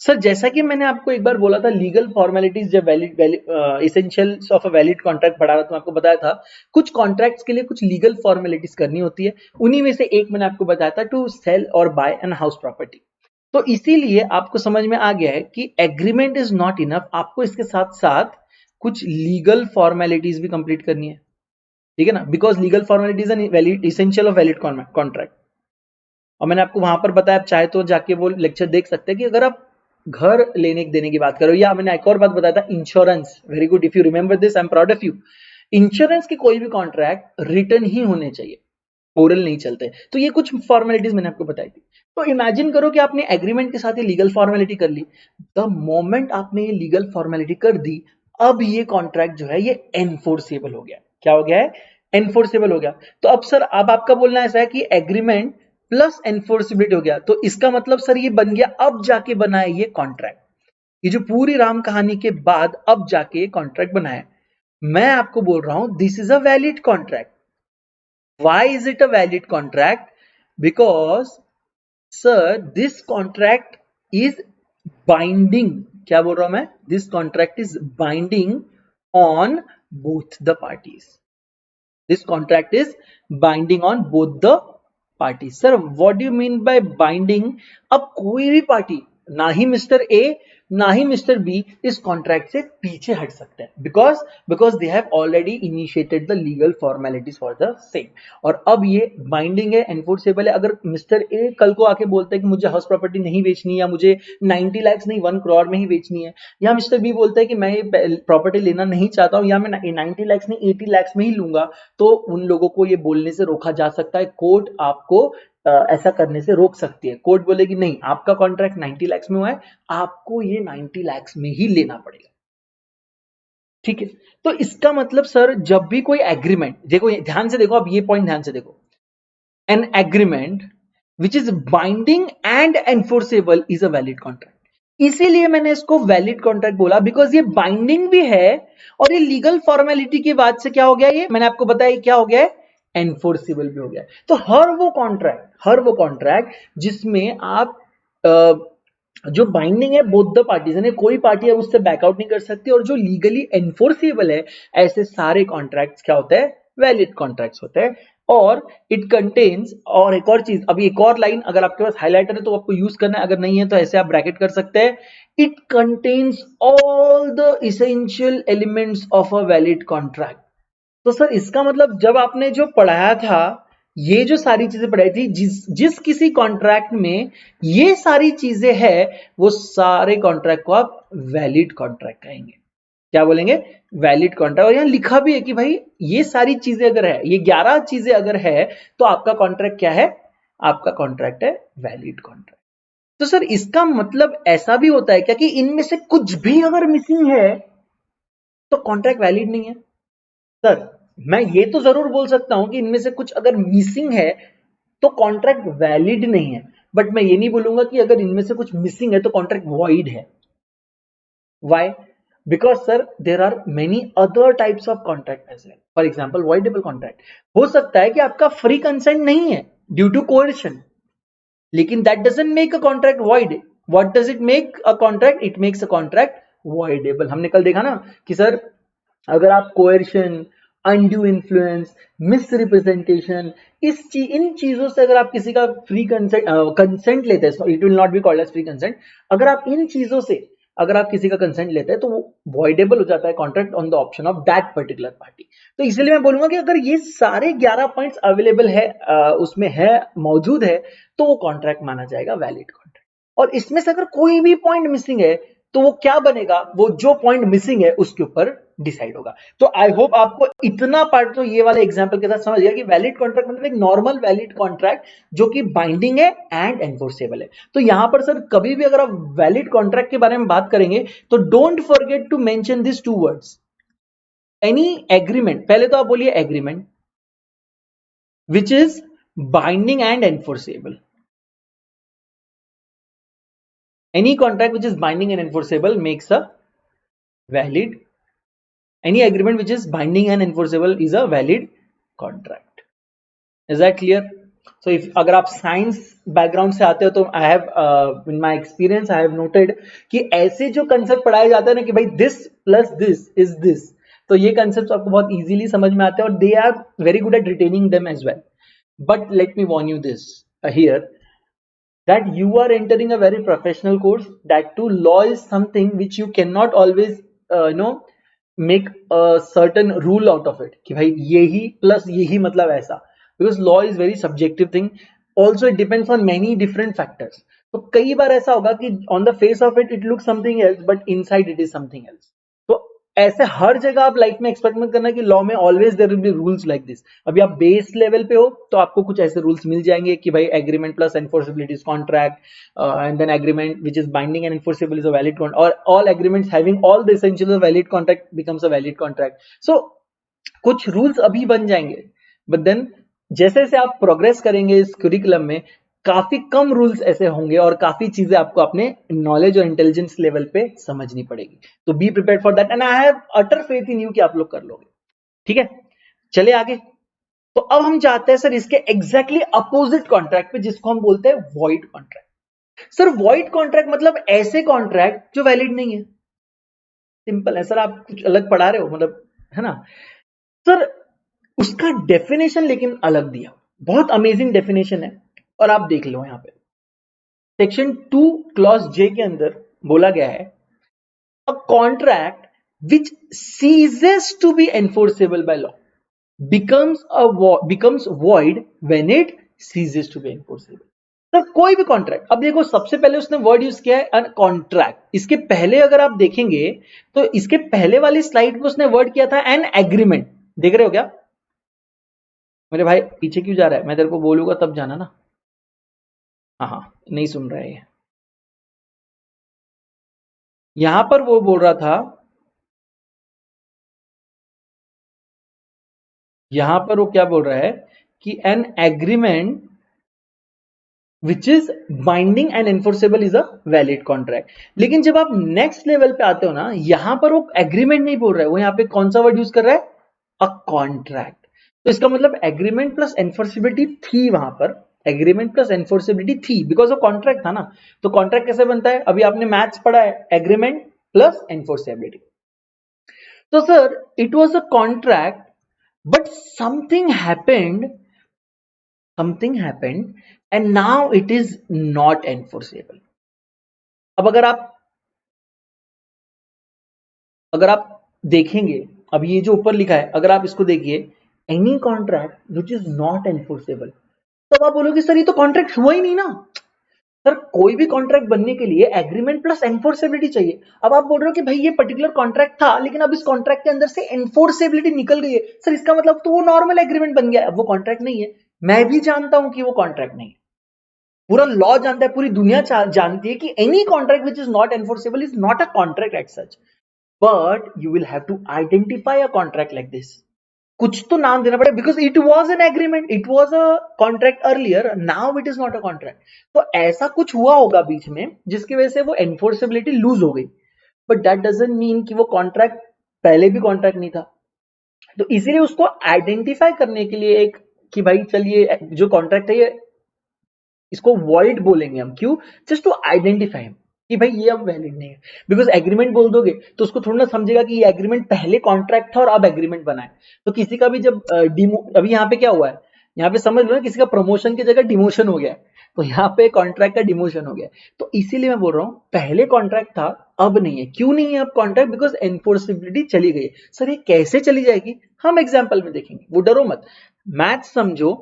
सर जैसा कि मैंने आपको एक बार बोला था, लीगल फॉर्मेलिटीज जब valid essentials of a valid contract पढ़ा रहा था, तो आपको बताया था कुछ कॉन्ट्रैक्ट्स के लिए कुछ लीगल फॉर्मेलिटीज करनी होती है। उन्हीं में से एक मैंने आपको बताया था, टू सेल और बाय एन हाउस प्रॉपर्टी। तो इसीलिए आपको समझ में आ गया है कि एग्रीमेंट इज नॉट इनफ, आपको इसके साथ साथ कुछ लीगल फॉर्मेलिटीज भी कंप्लीट करनी है। ठीक है ना, because legal formalities an valid essential of valid contract. और मैंने आपको वहां पर बताया, आप चाहे तो जाके वो लेक्चर देख सकते हैं कि अगर आप घर लेने देने की बात करो, या मैंने एक और बात बताया था insurance, very good, if you remember this I am proud of you. Insurance के कोई भी कॉन्ट्रैक्ट रिटर्न ही होने चाहिए, ओरल नहीं चलते। तो ये कुछ फॉर्मेलिटीज मैंने आपको बताई थी। तो इमेजिन करो कि आपने एग्रीमेंट के साथ ये लीगल फॉर्मेलिटी कर ली। द मोमेंट आपने ये लीगल फॉर्मेलिटी कर दी, अब ये कॉन्ट्रैक्ट जो है ये एनफोर्सेबल हो गया। क्या हो गया है? एनफोर्सेबल हो गया। तो अब सर अब आपका बोलना ऐसा है कि एग्रीमेंट प्लस एनफोर्सिबिलिटी हो गया, तो इसका मतलब सर ये बन गया अब जाके बना है ये कॉन्ट्रैक्ट। ये जो पूरी राम कहानी के बाद अब जाके कॉन्ट्रैक्ट बना है। मैं आपको बोल रहा हूं this is a valid contract. Why is it a valid contract? Because sir this contract is binding। क्या बोल रहा हूं मैं? This contract is binding on both the parties। This contract is binding on both the parties। Sir what do you mean by binding? अब कोई भी party, ना ही mister A ना ही मिस्टर बी इस कॉन्ट्रैक्ट से पीछे हट सकते हैं, because they have already initiated the legal formalities for the same. और अब ये बाइंडिंग है, एनफोर्सेबल है। अगर मिस्टर ए कल को आके बोलते हैं कि मुझे हाउस प्रॉपर्टी नहीं बेचनी, या मुझे 90 lakhs नहीं 1 करोड़ में ही बेचनी है, या मिस्टर बी बोलता है कि मैं ये प्रॉपर्टी लेना नहीं चाहता हूं, या मैं 90 lakhs नहीं 80 lakhs में ही लूंगा, तो उन लोगों को ये बोलने से रोका जा सकता है। कोर्ट आपको ऐसा करने से रोक सकती है। कोर्ट बोलेगी नहीं, आपका कॉन्ट्रैक्ट 90 lakhs में हुआ है, आपको ये 90 lakhs में ही लेना पड़ेगा। ठीक है, तो इसका मतलब सर जब भी कोई एग्रीमेंट, देखो ध्यान से देखो, अब ये पॉइंट ध्यान से देखो, N agreement which is binding and enforceable is a valid contract. इसीलिए मैंने इसको वैलिड कॉन्ट्रैक्ट बोला, बिकॉज ये बाइंडिंग भी है और ये लीगल फॉर्मेलिटी की बात से क्या हो गया, ये मैंने आपको बताया क्या हो गया है, एनफोर्सिबल भी हो गया। तो हर वो कॉन्ट्रैक्ट जिसमें आप जो बाइंडिंग है बोथ द पार्टीज, यानी कोई पार्टी अब उससे बैकआउट नहीं कर सकती, और जो लीगली एनफोर्सेबल है, ऐसे सारे कॉन्ट्रैक्ट्स क्या होते हैं, वैलिड कॉन्ट्रैक्ट्स होते हैं। और इट कंटेन्स, और एक और चीज, अभी एक और लाइन अगर आपके पास हाईलाइटर है तो आपको यूज करना है, अगर नहीं है तो ऐसे आप ब्रैकेट कर सकते हैं। It contains all the essential elements of a valid contract. तो सर इसका मतलब जब आपने जो पढ़ाया था, ये जो सारी चीजें पढ़ाई थी, जिस किसी कॉन्ट्रैक्ट में ये सारी चीजें है, वो सारे कॉन्ट्रैक्ट को आप वैलिड कॉन्ट्रैक्ट कहेंगे। क्या बोलेंगे? Valid contract. और यहां लिखा भी है कि भाई ये सारी चीजें अगर है, ये 11 चीजें अगर है, तो आपका कॉन्ट्रैक्ट क्या है? आपका कॉन्ट्रैक्ट है वैलिड कॉन्ट्रैक्ट। तो सर इसका मतलब ऐसा भी होता है क्या कि इनमें से कुछ भी अगर मिसिंग है तो कॉन्ट्रैक्ट वैलिड नहीं है? सर मैं ये तो जरूर बोल सकता हूं कि इनमें से कुछ अगर मिसिंग है तो कॉन्ट्रैक्ट वैलिड नहीं है, बट मैं ये नहीं बोलूंगा कि अगर इनमें से कुछ मिसिंग है तो कॉन्ट्रैक्ट वॉइड है। Why? Because sir there are many other types of contract as well. For example voidable contract हो सकता है कि आपका फ्री कंसेंट नहीं है ड्यू टू कोएर्शन, लेकिन that doesn't make a contract void। What does it make a contract? It makes a contract voidable। हमने कल देखा ना कि सर अगर आप कोएर्शन, अनड्यू इन्फ्लुएंस, मिस रिप्रेजेंटेशन, इन चीजों से अगर आप किसी का फ्री कंसेंट लेते हैं, it will not be called as free consent, अगर आप इन चीजों से अगर आप किसी का कंसेंट लेते हैं तो वो वॉइडेबल हो जाता है contract on the option of that particular party. तो इसलिए मैं बोलूंगा कि अगर ये सारे 11 पॉइंट्स अवेलेबल है, उसमें है, मौजूद है, तो वो कॉन्ट्रैक्ट माना जाएगा वैलिड कॉन्ट्रैक्ट। और इसमें से अगर कोई भी पॉइंट मिसिंग है तो वो क्या बनेगा, वो जो पॉइंट मिसिंग है उसके ऊपर डिसाइड होगा। तो आई होप आपको इतना पार्ट तो ये वाले एग्जांपल के साथ समझ गया कि वैलिड कॉन्ट्रैक्ट मतलब एक नॉर्मल वैलिड कॉन्ट्रैक्ट जो कि बाइंडिंग है एंड एनफोर्सेबल है। तो यहां पर सर कभी भी अगर आप वैलिड कॉन्ट्रैक्ट के बारे में बात करेंगे तो don't forget to mention this two words, any agreement, पहले तो आप बोलिए agreement which is binding and enforceable, any contract which is binding and enforceable makes a valid, any agreement which is binding and enforceable is a valid contract. Is that clear? So if अगर आप science background से आते हो तो I have in my experience I have noted कि ऐसे जो concept पढ़ाए जाते हैं ना कि भाई this plus this is this, तो ये कंसेप्ट आपको बहुत इजीली समझ में आते हैं और they are very good at retaining them as well. But let me warn you this here that you are entering a very professional course, that too law is something which you cannot always make a certain rule out of it कि भाई यही plus यही मतलब ऐसा, because law is very subjective thing, also it depends on many different factors। तो कई बार ऐसा होगा कि on the face of it it looks something else but inside it is something else। तो ऐसे हर जगह आप लाइफ में एक्सपेक्ट मत करना कि लॉ में always there will be rules like this. अभी आप बेस लेवल पे हो तो आपको कुछ ऐसे रूल्स मिल जाएंगे कि भाई agreement plus enforceability is contract and then agreement which is binding and enforceable is a valid contract, और all agreements having all the essentials of valid contract becomes a valid contract. So कुछ rules अभी बन जाएंगे, but then जैसे जैसे आप progress करेंगे इस करिकुलम में काफी कम रूल्स ऐसे होंगे और काफी चीजें आपको अपने नॉलेज और इंटेलिजेंस लेवल पे समझनी पड़ेगी। तो be prepared for that and I have utter faith in you कि आप लोग कर लोगे। ठीक है, चलिए आगे। तो अब हम जाते हैं सर इसके एग्जैक्टली अपोजिट कॉन्ट्रैक्ट पे जिसको हम बोलते हैं void contract. Sir void contract मतलब ऐसे कॉन्ट्रैक्ट जो वैलिड नहीं है। सिंपल है सर, आप कुछ अलग पढ़ा रहे हो मतलब, है ना सर। उसका डेफिनेशन लेकिन अलग दिया, बहुत अमेजिंग डेफिनेशन है और आप देख लो यहां पे सेक्शन 2 क्लॉज जे के अंदर बोला गया है a contract which ceases to be enforceable by law becomes void when it ceases to be enforceable। तो कोई भी कॉन्ट्रैक्ट, अब देखो सबसे पहले उसने वर्ड यूज किया है अन कॉन्ट्रैक्ट, इसके पहले अगर आप देखेंगे तो इसके पहले वाली स्लाइड पे उसने वर्ड किया था एन एग्रीमेंट। देख रहे हो क्या मेरे भाई, पीछे क्यों जा रहा है, मैं तेरे को बोलूंगा तब जाना ना। हाँ नहीं सुन रहा है ये। यहां पर वो बोल रहा था, यहां पर वो क्या बोल रहा है कि N agreement which is binding and enforceable is a valid contract. लेकिन जब आप नेक्स्ट लेवल पे आते हो ना, यहां पर वो एग्रीमेंट नहीं बोल रहा है, वो यहां पे कौन सा वर्ड यूज कर रहा है, अ कॉन्ट्रैक्ट। तो इसका मतलब एग्रीमेंट प्लस एनफोर्सेबिलिटी थी वहां पर, एग्रीमेंट प्लस एनफोर्सेबिलिटी थी बिकॉज ऑफ कॉन्ट्रैक्ट था ना। तो कॉन्ट्रैक्ट कैसे बनता है, अभी आपने मैथ्स पढ़ा है, एग्रीमेंट प्लस एनफोर्सेबिलिटी। तो sir it was a contract but something happened and now it is not enforceable। अब अगर आप देखेंगे, अब ये जो ऊपर लिखा है अगर आप इसको देखिए, any contract which is not enforceable, तब आप बोलोगे सर ये तो कॉन्ट्रैक्ट हुआ ही नहीं ना। सर कोई भी कॉन्ट्रैक्ट बनने के लिए एग्रीमेंट प्लस एनफोर्सेबिलिटी चाहिए। अब आप बोल रहे हो कि भाई ये पर्टिकुलर कॉन्ट्रैक्ट था लेकिन अब इस कॉन्ट्रैक्ट के अंदर से एनफोर्सेबिलिटी निकल गई है, सर इसका मतलब तो वो नॉर्मल एग्रीमेंट बन गया, अब वो कॉन्ट्रैक्ट नहीं है। मैं भी जानता हूं कि वो कॉन्ट्रैक्ट नहीं है, पूरा लॉ जानता है, पूरी दुनिया जानती है कि any contract which is not enforceable is not a contract at such, but you will have to identify a contract like this. कुछ तो नाम देना पड़ेगा because it was an agreement, it was a contract earlier, now it is not a contract. तो ऐसा कुछ हुआ होगा बीच में जिसकी वजह से वो एनफोर्सेबिलिटी लूज हो गई, बट दैट डजंट मीन कि वो कॉन्ट्रैक्ट पहले भी कॉन्ट्रैक्ट नहीं था। तो इसीलिए उसको आइडेंटिफाई करने के लिए एक कि भाई चलिए जो कॉन्ट्रैक्ट है ये इसको वॉइड बोलेंगे हम, क्यों, जस्ट टू आइडेंटिफाई। कि भाई ये अब वैलिड नहीं है, बिकॉज एग्रीमेंट बोल दोगे तो उसको थोड़ा ना समझेगा कि ये एग्रीमेंट पहले कॉन्ट्रैक्ट था और अब एग्रीमेंट बना है। तो किसी का भी जब अभी यहाँ पे क्या हुआ है, यहाँ पे समझ लो ना, किसी का प्रमोशन की जगह डिमोशन हो गया है, तो यहाँ पे कॉन्ट्रैक्ट का डिमोशन हो गया है। तो इसीलिए मैं बोल रहा हूँ पहले कॉन्ट्रैक्ट था, अब नहीं है। क्यों नहीं है अब कॉन्ट्रैक्ट? बिकॉज एनफोर्सिबिलिटी चली गई। सर ये कैसे चली जाएगी? हम एग्जाम्पल में देखेंगे, वो डरो मत। मैथ समझो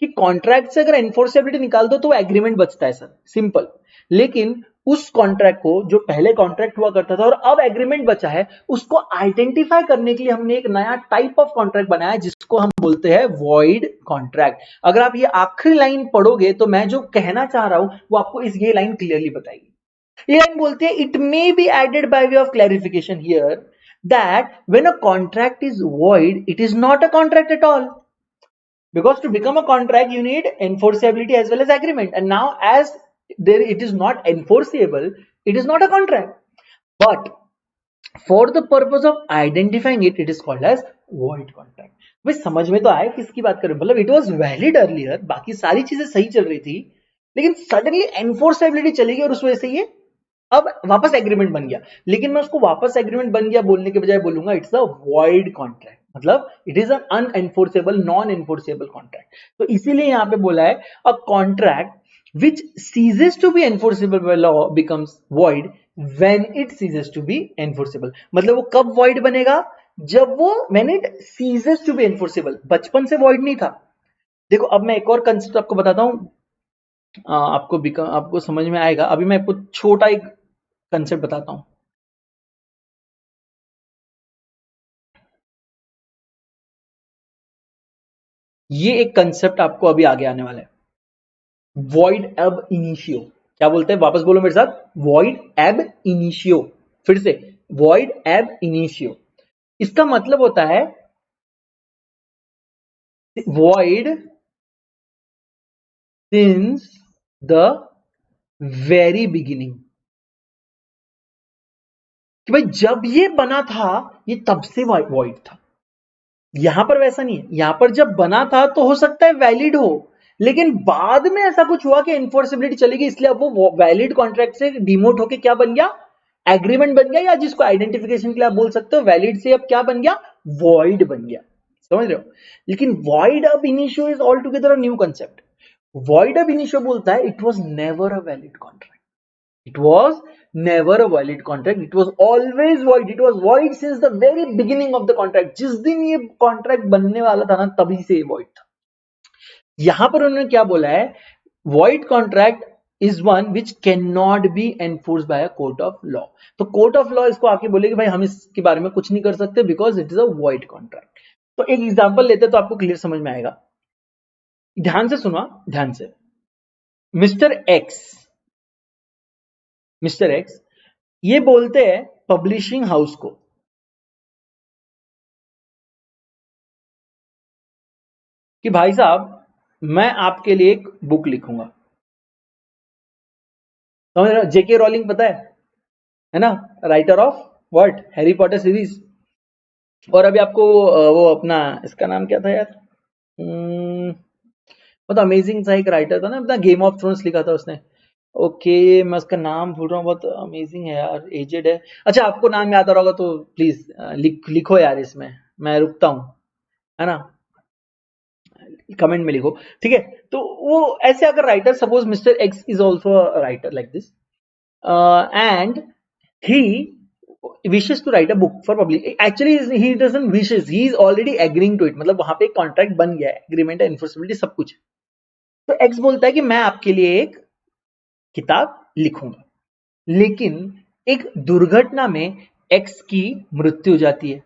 कि कॉन्ट्रैक्ट से अगर एनफोर्सेबिलिटी निकाल दो तो वो एग्रीमेंट बचता है सर, सिंपल। लेकिन उस कॉन्ट्रैक्ट को, जो पहले कॉन्ट्रैक्ट हुआ करता था और अब एग्रीमेंट बचा है, उसको आइडेंटिफाई करने के लिए हमने एक नया टाइप ऑफ कॉन्ट्रैक्ट बनाया है जिसको हम बोलते हैं वॉइड कॉन्ट्रैक्ट। अगर आप ये आखिरी लाइन पढ़ोगे तो मैं जो कहना चाह रहा हूं वो आपको ये लाइन क्लियरली बताएगी। ये लाइन बोलती है, it may be added by way of clarification here that when a contract is void it is not a contract at all, because to become a contract you need enforceability as well as agreement, and now as there it is not enforceable, it is not a contract, but for the purpose of identifying it, it is called as void contract. भाई समझ में तो आया किसकी बात कर रहे हैं? मतलब इट वाज वैलिड अर्लियर, बाकी सारी चीजें सही चल रही थी, लेकिन सडनली एनफोर्सेबिलिटी चली गई और उस वजह से ये अब वापस एग्रीमेंट बन गया। लेकिन मैं उसको वापस एग्रीमेंट बन गया बोलने के बजाय बोलूंगा इट्स अ वॉइड कॉन्ट्रैक्ट, मतलब it is an unenforceable, non enforceable contract. तो इसीलिए यहां पे बोला है a contract which ceases to be enforceable by law becomes void when it ceases to be enforceable। मतलब वो कब void बनेगा? जब वो when it ceases to be enforceable। बचपन से void नहीं था। देखो अब मैं एक और कंसेप्ट आपको बताता हूं, आपको समझ में आएगा। अभी मैं आपको छोटा एक कंसेप्ट बताता हूं। ये एक कंसेप्ट आपको अभी आगे आने वाला है, वॉइड एब इनिशियो। क्या बोलते हैं? वापस बोलो मेरे साथ, वॉइड एब इनिशियो। फिर से, वॉइड एब इनिशियो। इसका मतलब होता है void since the very beginning, कि भाई जब ये बना था ये तब से वॉइड था। यहां पर वैसा नहीं है, यहां पर जब बना था तो हो सकता है वैलिड हो, लेकिन बाद में ऐसा कुछ हुआ कि एनफोर्सेबिलिटी चली गई, इसलिए अब वो वैलिड कॉन्ट्रैक्ट से डिमोट होके क्या बन गया? एग्रीमेंट बन गया, या जिसको आइडेंटिफिकेशन के लिए आप बोल सकते हो वैलिड से अब क्या बन गया? वॉइड बन गया। समझ रहे हो? लेकिन void ab initio is all together a new concept. Void ab initio बोलता है it was never a valid contract, it was never a valid contract, it was always void, it was void since the very beginning of the contract। जिस दिन ये contract बनने वाला था ना तभी से ये void था। यहां पर उन्होंने क्या बोला है? void contract is one which cannot be enforced by a court of law। तो कोर्ट ऑफ लॉ इसको आके बोले कि भाई हम इसके बारे में कुछ नहीं कर सकते because it is a void contract। तो एक एग्जांपल लेते तो आपको क्लियर समझ में आएगा। ध्यान से सुना, ध्यान से। मिस्टर एक्स, मिस्टर एक्स ये बोलते हैं पब्लिशिंग हाउस को कि भाई साहब मैं आपके लिए एक बुक लिखूंगा। समझ रहे हो? जेके रॉलिंग पता है ना, writer of what, Harry Potter series. और अभी आपको वो अपना इसका नाम क्या था यार, बहुत अमेजिंग सा एक राइटर था ना, अपना गेम ऑफ थ्रोन्स लिखा था उसने। ओके मैं उसका नाम भूल रहा हूँ, बहुत अमेजिंग है यार, एजेड है। अच्छा आपको नाम याद आ रहा होगा तो प्लीज लिखो यार इसमें, मैं रुकता हूँ, है ना, कमेंट में लिखो, ठीक है। तो वो ऐसे अगर writer, suppose mister x is also writer like this, and he wishes to write a book for public, actually he doesn't wishes, he is already agreeing to it, मतलब वहां पे एक कॉन्ट्रैक्ट बन गया है, एग्रीमेंट है, एनफोर्सेबिलिटी सब कुछ है। तो एक्स बोलता है कि मैं आपके लिए एक किताब लिखूंगा, लेकिन एक दुर्घटना में एक्स की मृत्यु हो जाती है।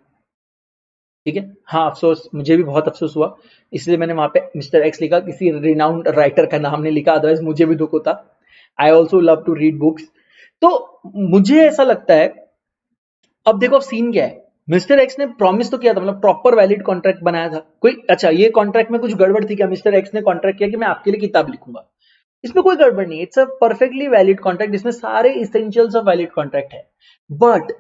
ठीक है, हाँ अफसोस, मुझे भी बहुत अफसोस हुआ, इसलिए मैंने वहां पे मिस्टर एक्स लिखा, किसी रिनाउंड राइटर का नाम नहीं लिखा, अदरवाइज मुझे भी दुख होता। I also love to read books. तो मुझे ऐसा लगता है, अब देखो अब सीन क्या है, मिस्टर एक्स ने प्रॉमिस तो किया था, मतलब प्रॉपर वैलिड कॉन्ट्रैक्ट बनाया था कोई। अच्छा ये कॉन्ट्रैक्ट में कुछ गड़बड़ थी क्या? मिस्टर एक्स ने कॉन्ट्रैक्ट किया कि मैं आपके लिए किताब लिखूंगा, इसमें कोई गड़बड़ नहीं, it's a perfectly valid contract, इसमें सारे इसेंशियल्स ऑफ वैलिड कॉन्ट्रैक्ट है। बट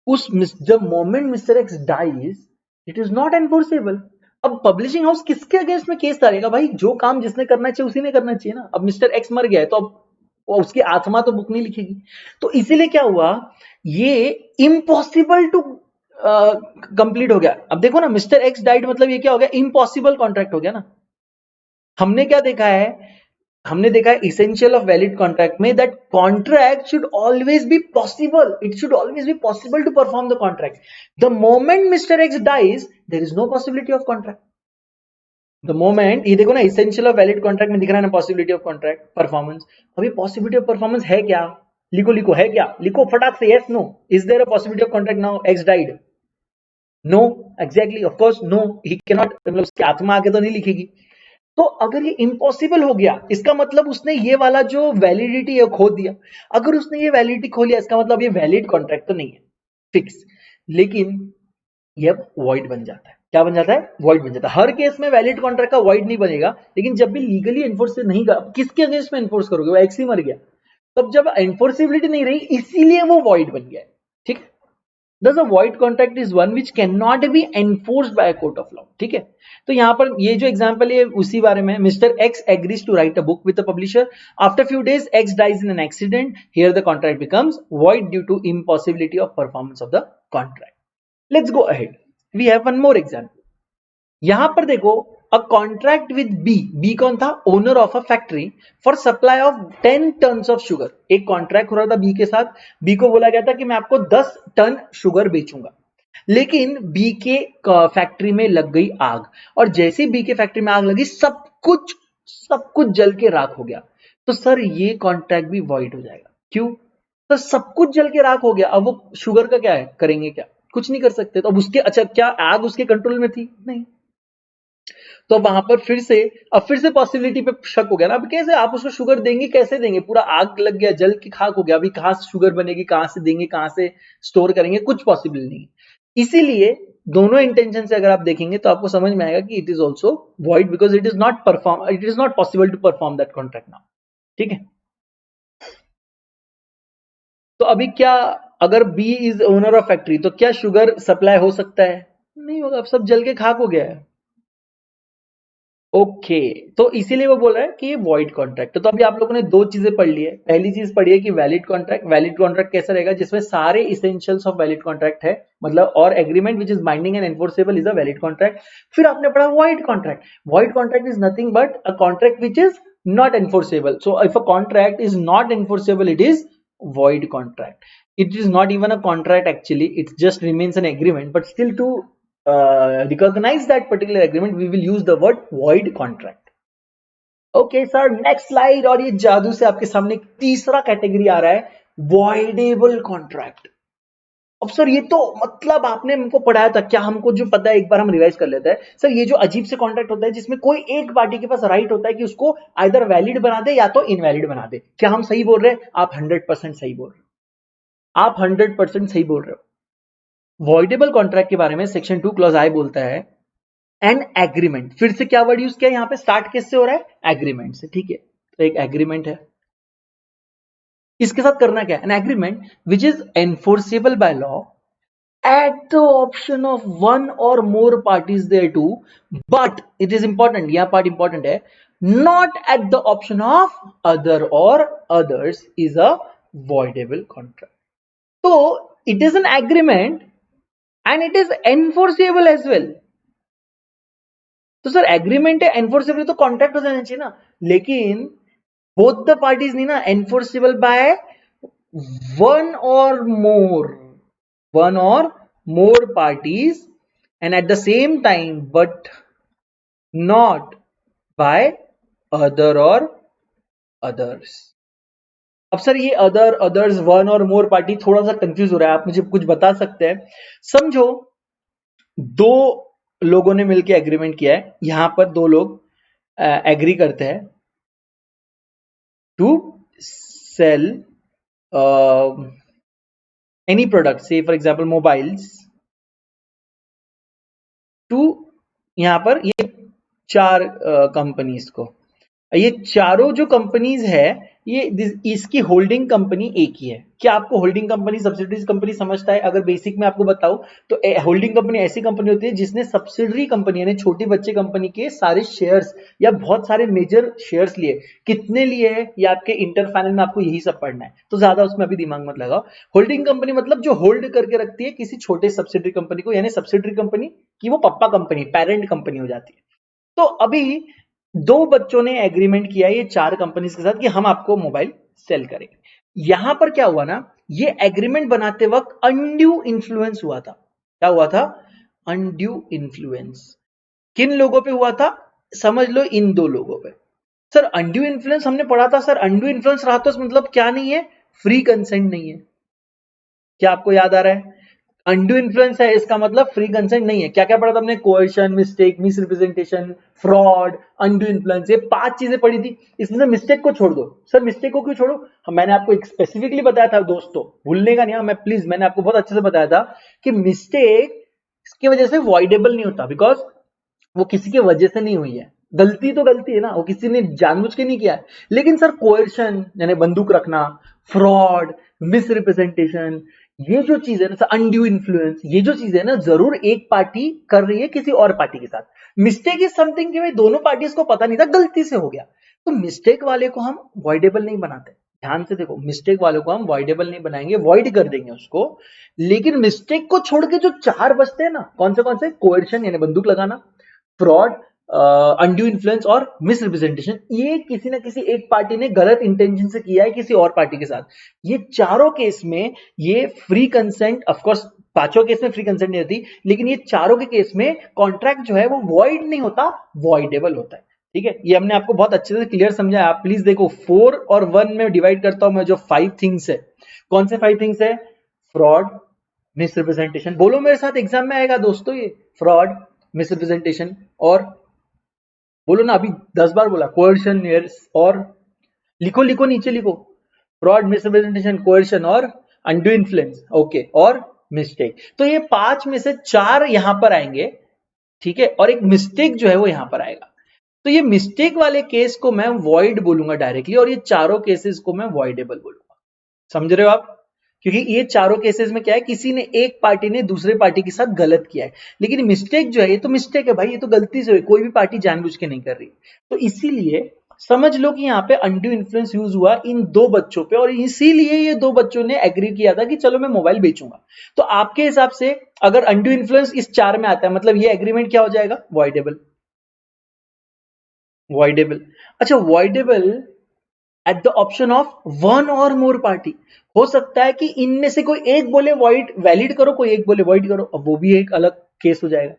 उस the moment mister X dies it is not enforceable. अब पब्लिशिंग हाउस किसके अगेंस्ट में केस डालेगा? भाई जो काम जिसने करना चाहिए उसी ने करना चाहिए ना। अब मिस्टर एक्स मर गया है तो अब और उसकी आत्मा तो बुक नहीं लिखेगी। तो इसीलिए क्या हुआ, ये इम्पॉसिबल टू कंप्लीट हो गया। अब देखो ना, मिस्टर एक्स डाइड मतलब ये क्या हो गया, इम्पॉसिबल कॉन्ट्रैक्ट हो गया ना। हमने क्या देखा है, हमने देखा है इसेंशियल ऑफ वैलिड कॉन्ट्रैक्ट में that contract should always be possible, it should always be possible to perform the contract. The moment mister X dies there is no possibility of contract. The moment, ये देखो ना, essential of valid contract में दिख रहा है ना possibility of contract performance. अभी possibility of performance है क्या, लिखो लिखो, है क्या, लिखो फटाक से, yes no, is there a possibility of contract now X died? No, exactly, of course no, he can not, मतलब उसकी आत्मा आके तो नहीं लिखेगी। तो अगर ये इम्पॉसिबल हो गया, इसका मतलब उसने ये वाला जो वैलिडिटी है खो दिया। अगर उसने ये वैलिडिटी खो लिया, इसका मतलब ये वैलिड कॉन्ट्रैक्ट तो नहीं है, फिक्स। लेकिन ये अब वॉइड बन जाता है। क्या बन जाता है? वॉइड बन जाता है। हर केस में वैलिड कॉन्ट्रैक्ट का वॉइड नहीं बनेगा, लेकिन जब भी लीगली एनफोर्स नहीं कर, किसके अगेंस्ट में एनफोर्स करोगे, वो एक्स ही मर गया, तब जब एनफोर्सिबिलिटी नहीं रही, इसीलिए वो वॉइड बन गया है। ठीक है। Thus a void contract is one which cannot be enforced by a court of law. ठीक है। तो यहाँ पर ये जो एग्जांपल है उसी बारे में, mister X agrees to write a book with the publisher, after few days X dies in an accident, here the contract becomes void due to impossibility of performance of the contract. Let's go ahead. We have one more example. यहां पर देखो, a contract with B, B कौन था, owner of a factory, for supply of 10 tons of sugar. एक contract हो रहा था B के साथ, बी को बोला गया था कि मैं आपको 10 टन शुगर बेचूंगा। लेकिन बी के फैक्ट्री में लग गई आग, और जैसे बी के फैक्ट्री में आग लगी, सब कुछ जल के राख हो गया। तो सर ये कॉन्ट्रैक्ट भी वॉइड हो जाएगा। क्यों? तो सब कुछ जल के राख हो गया, अब वो शुगर का क्या है, करेंगे क्या, कुछ नहीं कर सकते। तो अब उसके, अच्छा क्या आग उसके कंट्रोल में थी? नहीं। तो वहां पर फिर से पॉसिबिलिटी पे शक हो गया ना। अब कैसे आप उसको शुगर देंगे, कैसे देंगे, पूरा आग लग गया, जल की खाक हो गया, अभी कहां से शुगर बनेगी, कहां से देंगे, कहां से स्टोर करेंगे, कुछ पॉसिबल नहीं। इसीलिए दोनों इंटेंशन से अगर आप देखेंगे तो आपको समझ में आएगा कि it is also void, because it is not possible to perform that contract now. ठीक है। तो अभी क्या, अगर B is owner of factory, तो क्या शुगर सप्लाई हो सकता है? नहीं होगा, अब सब जल के खाक हो गया है। ओके, तो इसीलिए वो बोल रहा है कि ये वॉइड कॉन्ट्रैक्ट है। तो अभी आप लोगों ने दो चीजें पढ़ ली है। पहली चीज पढ़ी है कि वैलिड कॉन्ट्रैक्ट, वैलिड कॉन्ट्रैक्ट कैसा रहेगा, जिसमें सारे इसेंशियल्स ऑफ वैलिड कॉन्ट्रैक्ट है, मतलब और agreement which is binding and enforceable is a valid contract. फिर आपने पढ़ा void contract. Void contract is nothing but a contract which is not enforceable. So if a contract is not enforceable, it is void contract. It is not even a contract actually, it just remains an agreement, but still to recognize that particular agreement we will use the word void contract. Okay sir, next slide. और ये जादू से आपके सामने एक तीसरा category आ रहा है, वॉइडेबल कॉन्ट्रैक्ट। अब सर ये तो मतलब आपने हमको पढ़ाया था क्या, हमको जो पता है एक बार हम रिवाइज कर लेते हैं। सर ये जो अजीब से कॉन्ट्रैक्ट होता है जिसमें कोई एक पार्टी के पास राइट होता है कि उसको आइदर वैलिड बना दे या तो इनवैलिड बना दे, क्या हम सही बोल रहे हैं? आप 100% सही बोल रहे हो, आप 100% सही बोल रहे हो। वॉइडेबल कॉन्ट्रैक्ट के बारे में सेक्शन 2 क्लॉज आई बोलता है एन एग्रीमेंट। फिर से क्या वर्ड यूज किया यहां पे, स्टार्ट किससे हो रहा है, एग्रीमेंट से। ठीक है, तो एक एग्रीमेंट है, इसके साथ करना क्या है, N agreement which is enforceable by law at the option of one or more parties thereto, but it is important, यह part important है, not at the option of other or others is a voidable contract. So it is an agreement and it is enforceable as well. तो sir agreement है, enforceable, तो contract हो जाना चाहिए ना, लेकिन बोथ द पार्टीज नहीं ना, एनफोर्सेबल बाय वन और मोर, one or more parties and at the same time but not by other or others. अब सर ये अदर, अदर्स, वन और मोर पार्टी थोड़ा सा कंफ्यूज हो रहा है, आप मुझे कुछ बता सकते हैं? समझो दो लोगों ने मिलकर एग्रीमेंट किया है, यहां पर दो लोग एग्री करते हैं टू सेल एनी प्रोडक्ट, से फॉर एग्जांपल मोबाइल्स, टू, यहां पर ये चार कंपनीज को, ये चारों जो कंपनीज है इसकी होल्डिंग कंपनी एक ही है। क्या आपको होल्डिंग कंपनी सब्सिडरी कंपनी समझता है? अगर बेसिक में आपको बताऊं तो होल्डिंग कंपनी ऐसी कंपनी होती है जिसने सब्सिडरी कंपनी यानी छोटी बच्चे कंपनी के सारे शेयर्स या बहुत सारे मेजर शेयर्स लिए। कितने लिए है ये आपके इंटर फाइनल में आपको यही सब पढ़ना है, तो ज्यादा उसमें अभी दिमाग मत लगाओ। होल्डिंग कंपनी मतलब जो होल्ड करके रखती है किसी छोटे सब्सिडरी कंपनी को, यानी सब्सिडरी कंपनी की वो पप्पा कंपनी, पेरेंट कंपनी हो जाती है। तो अभी दो बच्चों ने एग्रीमेंट किया ये चार कंपनीज के साथ कि हम आपको मोबाइल सेल करेंगे। यहां पर क्या हुआ ना, ये एग्रीमेंट बनाते वक्त अनड्यू इन्फ्लुएंस हुआ था। क्या हुआ था? Undue influence. किन लोगों पे हुआ था? समझ लो इन दो लोगों पे। सर अनड्यू इन्फ्लुएंस हमने पढ़ा था सर, अनड्यू इन्फ्लुएंस रहा तो मतलब क्या नहीं है? फ्री कंसेंट नहीं है। क्या आपको याद आ रहा है? अनड्यू इन्फ्लुएंस है इसका मतलब फ्री कंसेंट नहीं है। क्या क्या पढ़ा था हमने? Coercion, mistake, misrepresentation, fraud, undue influence, ये 5 चीजें पढ़ी थी। इसमें से मिस्टेक को छोड़ दो। सर मिस्टेक को क्यों छोड़ो? मैंने आपको स्पेसिफिकली बताया था दोस्तों, भूलने का नहीं, मैं प्लीज, मैंने आपको बहुत अच्छे से बताया था कि मिस्टेक की वजह से वॉइडेबल नहीं होता, बिकॉज वो किसी की वजह से नहीं हुई है। गलती तो गलती है ना, वो किसी ने जानबूझ के नहीं किया है। लेकिन सर कोएर्शन यानी बंदूक रखना, फ्रॉड, मिस रिप्रेजेंटेशन, ये जो चीज है ना, अनड्यू इन्फ्लुएंस, ये जो चीज है ना, जरूर एक पार्टी कर रही है किसी और पार्टी के साथ। मिस्टेक इज समथिंग कि भाई दोनों पार्टीज को पता नहीं था, गलती से हो गया। तो मिस्टेक वाले को हम वॉइडेबल नहीं बनाते। ध्यान से देखो, मिस्टेक वालों को हम वॉइडेबल नहीं बनाएंगे, वॉइड कर देंगे उसको। लेकिन मिस्टेक को छोड़ के जो चार बचते हैं ना, कौन से? कोएर्शन यानी बंदूक लगाना, फ्रॉड, अनड्यू इन्फ्लुएंस और मिस रिप्रेजेंटेशन, ये किसी ना किसी एक पार्टी ने गलत इंटेंशन से किया है किसी और पार्टी के साथ। ये चारों केस में ये फ्री कंसेंट, ऑफ कोर्स पांचों केस में फ्री कंसेंट नहीं होती, लेकिन ये चारों के केस में कॉन्ट्रैक्ट जो है वो वॉइड नहीं होता, वॉइडेबल होता है। ठीक है, ये हमने आपको बहुत अच्छे से क्लियर समझाया। आप प्लीज देखो, 4 और 1 में डिवाइड करता हूं मैं जो 5 थिंग्स है। कौन से 5 थिंग्स है? फ्रॉड, मिस रिप्रेजेंटेशन, बोलो मेरे साथ, एग्जाम में आएगा दोस्तों ये। फ्रॉड, मिस रिप्रेजेंटेशन और बोलो ना, अभी 10 बार बोला, कोएर्शन, और लिखो लिखो नीचे लिखो, फ्रॉड, मिसरिप्रेजेंटेशन, कोएर्शन और अनड्यू इन्फ्लुएंस। ओके, और मिस्टेक। तो ये 5 में से 4 यहां पर आएंगे, ठीक है, और एक मिस्टेक जो है वो यहां पर आएगा। तो ये मिस्टेक वाले केस को मैं वॉइड बोलूंगा डायरेक्टली, और ये चारों केसेस को मैं वॉइडेबल बोलूंगा। समझ रहे हो आप? क्योंकि ये चारों केसेस में क्या है, किसी ने, एक पार्टी ने दूसरे पार्टी के साथ गलत किया है। लेकिन मिस्टेक जो है, ये तो मिस्टेक है भाई, ये तो गलती से हुई, कोई भी पार्टी जानबूझ के नहीं कर रही। तो इसीलिए समझ लो कि यहाँ पे अनड्यू इन्फ्लुएंस यूज हुआ इन दो बच्चों पे, और इसीलिए ये दो बच्चों ने एग्री किया था कि चलो मैं मोबाइल बेचूंगा। तो आपके हिसाब से अगर अनड्यू इन्फ्लुएंस इस 4 में आता है, मतलब ये एग्रीमेंट क्या हो जाएगा? वॉइडेबल। वॉइडेबल। अच्छा, voidable eight the option of one और मोर पार्टी। हो सकता है कि इनमें से कोई एक बोले वॉइड वैलिड करो, कोई एक बोले वॉइड करो, अब वो भी एक अलग केस हो जाएगा।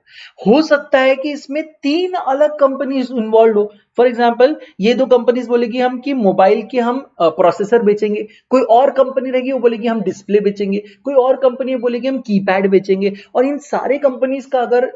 हो सकता है कि इसमें 3 अलग कंपनीज इन्वॉल्व हो। फॉर एग्जांपल, ये दो कंपनीज बोलेगी हम कि मोबाइल के हम प्रोसेसर बेचेंगे, कोई और कंपनी रहेगी वो बोलेगी हम डिस्प्ले बेचेंगे, कोई और कंपनी बोलेगी हम कीपैड बेचेंगे। और इन सारे कंपनीज का अगर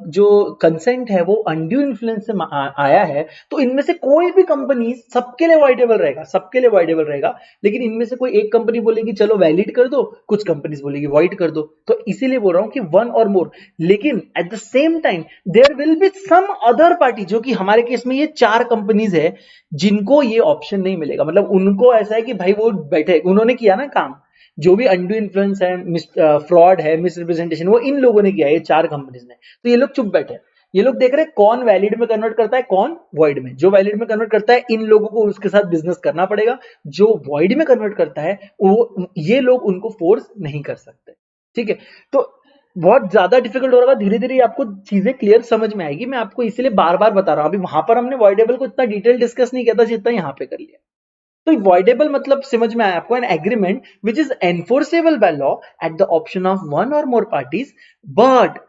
जो कंसेंट है वो अनड्यू इन्फ्लुएंस से आया है, तो इनमें से कोई भी कंपनी सबके लिए वॉइडेबल रहेगा, सबके लिए वॉइडेबल रहेगा। लेकिन इनमें से कोई एक कंपनी बोलेगी चलो वैलिड कर दो, कुछ कंपनीज बोलेगी वॉइड कर दो। तो इसीलिए बोल रहा हूं कि वन और मोर। लेकिन at the same time there will be some other party, जो कि हमारे केस में ये 4 कंपनीज है जिनको ये ऑप्शन नहीं मिलेगा। मतलब उनको ऐसा है कि भाई वो बैठे, उन्होंने किया ना काम, जो भी अनड्यू इन्फ्लुएंस है, फ्रॉड है, मिस रिप्रेजेंटेशन, वो इन लोगों ने किया, ये 4 कंपनीज ने। तो ये लोग चुप बैठे, ये लोग देख रहे हैं कौन वैलिड में कन्वर्ट करता है, कौन वॉइड में। जो वैलिड में कन्वर्ट करता है, इन लोगों को उसके साथ बिजनेस करना पड़ेगा। जो वॉइड में कन्वर्ट करता है, वो ये लोग उनको फोर्स नहीं कर सकते। ठीक है, तो बहुत ज्यादा डिफिकल्ट हो रहा है, धीरे धीरे आपको चीजें क्लियर समझ में आएगी। मैं आपको इसीलिए बार बार बता रहा हूं। अभी वहां पर हमने वॉइडेबल को इतना डिटेल डिस्कस नहीं किया था जितना यहाँ पे कर लिया। तो वॉइडेबल मतलब समझ में आया आपको? An agreement which is enforceable by law at the option of one और more parties, but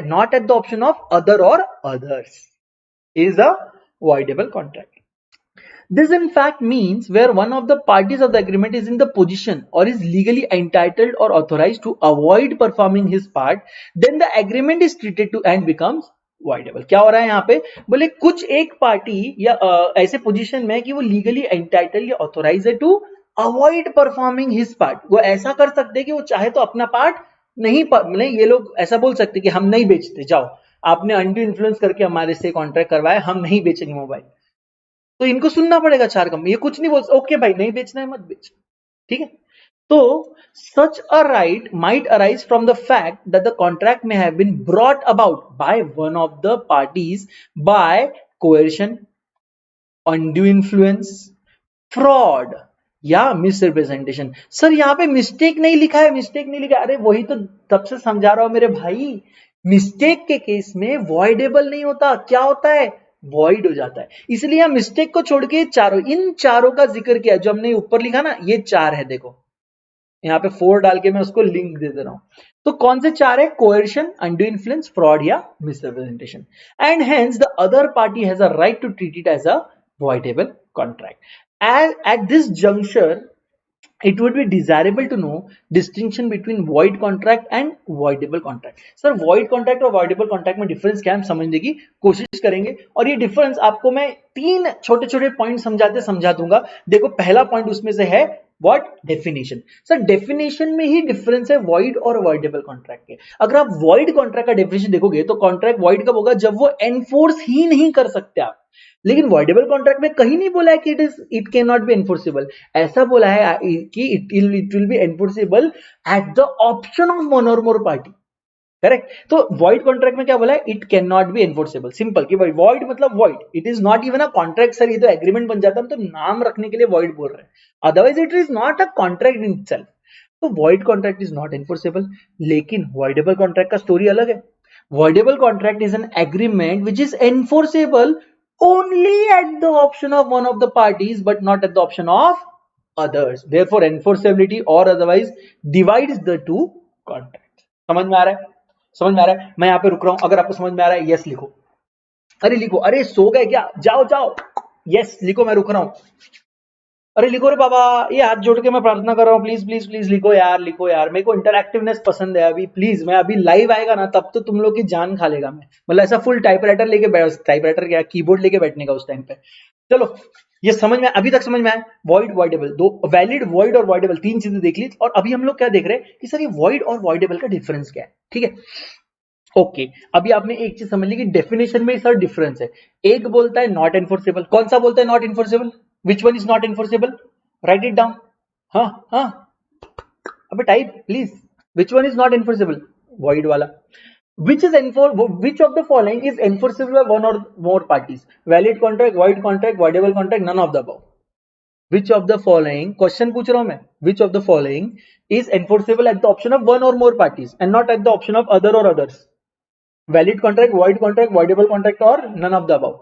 not at the option of other or others, is a voidable contract. This in fact means where one of the parties of the agreement is in the position or is legally entitled or authorized to avoid performing his part, then the agreement is treated to and becomes voidable. क्या हो रहा है यहाँ पे? बोले कुछ एक party या ऐसे पोजीशन में कि वो लीगली एंटाइटल या ऑथोराइज है to avoid performing his part. वो ऐसा कर सकते कि वो चाहे तो अपना पार्ट नहीं, ये लोग ऐसा बोल सकते कि हम नहीं बेचते, जाओ आपने अनड्यू इन्फ्लुएंस करके हमारे से कॉन्ट्रैक्ट करवाया, हम नहीं बेचेंगे मोबाइल। तो इनको सुनना पड़ेगा चार कंपनी, ये कुछ नहीं बोल, ओके भाई नहीं बेचना है मत बेच, ठीक है। तो such a right might arise from the fact that the contract may have been brought about by one of the parties by coercion, undue influence, fraud या मिसरिप्रेजेंटेशन। सर यहाँ पे मिस्टेक नहीं लिखा है, मिस्टेक नहीं लिखा है। अरे वही तो तब से समझा रहा हूं मेरे भाई, मिस्टेक के केस में वॉइडेबल नहीं होता, क्या होता है, वॉइड हो जाता है। इसलिए हम मिस्टेक को छोड़ के चारों, इन चारों का जिक्र किया जो हमने ऊपर लिखा ना, ये चार है, देखो यहाँ पे 4 डाल के मैं उसको लिंक दे दे रहा हूं। तो कौन से चार है, कोएर्शन, अनड्यू इन्फ्लुएंस, फ्रॉड या misrepresentation. And hence the other party has a right to treat it as a voidable contract. At this juncture, it would be desirable to know distinction between void contract and voidable contract. Sir void contract और voidable contract में difference क्या है, हम समझने की कोशिश करेंगे। और ये डिफरेंस आपको मैं 3 छोटे छोटे पॉइंट समझा दूंगा। देखो पहला पॉइंट उसमें से है व्हाट, डेफिनेशन। सर डेफिनेशन में ही डिफरेंस है void और voidable contract के। अगर आप void contract का डेफिनेशन देखोगे तो कॉन्ट्रैक्ट void कब होगा, जब वो एनफोर्स ही नहीं कर सकते आप। लेकिन वॉइडेबल कॉन्ट्रैक्ट में कहीं नहीं बोला है कि it can not be enforceable, ऐसा बोला है कि it will be enforceable eight the option of one और मोर पार्टी, करेक्ट। तो वॉइड कॉन्ट्रैक्ट में क्या बोला है, it can not be enforceable, simple कि भाई वॉइड मतलब void, it is not even a contract. Sir ये तो एग्रीमेंट बन जाता है, हम तो नाम रखने के लिए वॉइड बोल रहे हैं, otherwise it is not a contract in itself. तो void contract is not enforceable. लेकिन वॉइडेबल कॉन्ट्रैक्ट का स्टोरी अलग है। Voidable contract is an agreement which is enforceable only at the option of one of the parties but not at the option of others. Therefore, enforceability or otherwise divides the two contracts. समझ में आ रहा है, समझ में आ रहा है। मैं यहाँ पे रुक रहा हूं, अगर आपको समझ में आ रहा है यस लिखो, अरे लिखो, अरे सो गए क्या, जाओ जाओ, यस लिखो, मैं रुक रहा हूं। अरे लिखो रे बाबा, ये हाथ जोड़ के मैं प्रार्थना कर रहा हूँ, प्लीज प्लीज प्लीज लिखो यार, लिखो यार, मेरे को इंटरैक्टिवनेस पसंद है अभी, प्लीज। मैं अभी लाइव आएगा ना तब तो तुम लोग की जान खा लेगा मैं, मतलब ऐसा फुल टाइपराइटर लेके बैठ, टाइपराइटर क्या कीबोर्ड लेके बैठने का उस टाइम पे। चलो ये समझ में, अभी तक समझ में आया। वॉइड वॉइडेबल, दो वैलिड, वॉइड और वॉइडेबल, 3 चीजें देख ली। और अभी हम लोग क्या देख रहे हैं कि सर ये वॉइड और वॉइडेबल का डिफरेंस क्या है, ठीक है। ओके अभी आपने एक चीज समझ ली कि डेफिनेशन में सर डिफरेंस है। एक बोलता है नॉट एनफोर्सेबल, कौन सा बोलता है not enforceable, which one is not enforceable, right it down. हाँ हाँ, अबे type please, which one is not enforceable, void वाला। which is which of the following is enforceable by one or more parties, valid contract, void contract, voidable contract, none of the above। which of the following, question पूछ रहा हूं मैं, which of the following is enforceable at the option of one or more parties and not at the option of other or others, valid contract, void contract, voidable contract or none of the above।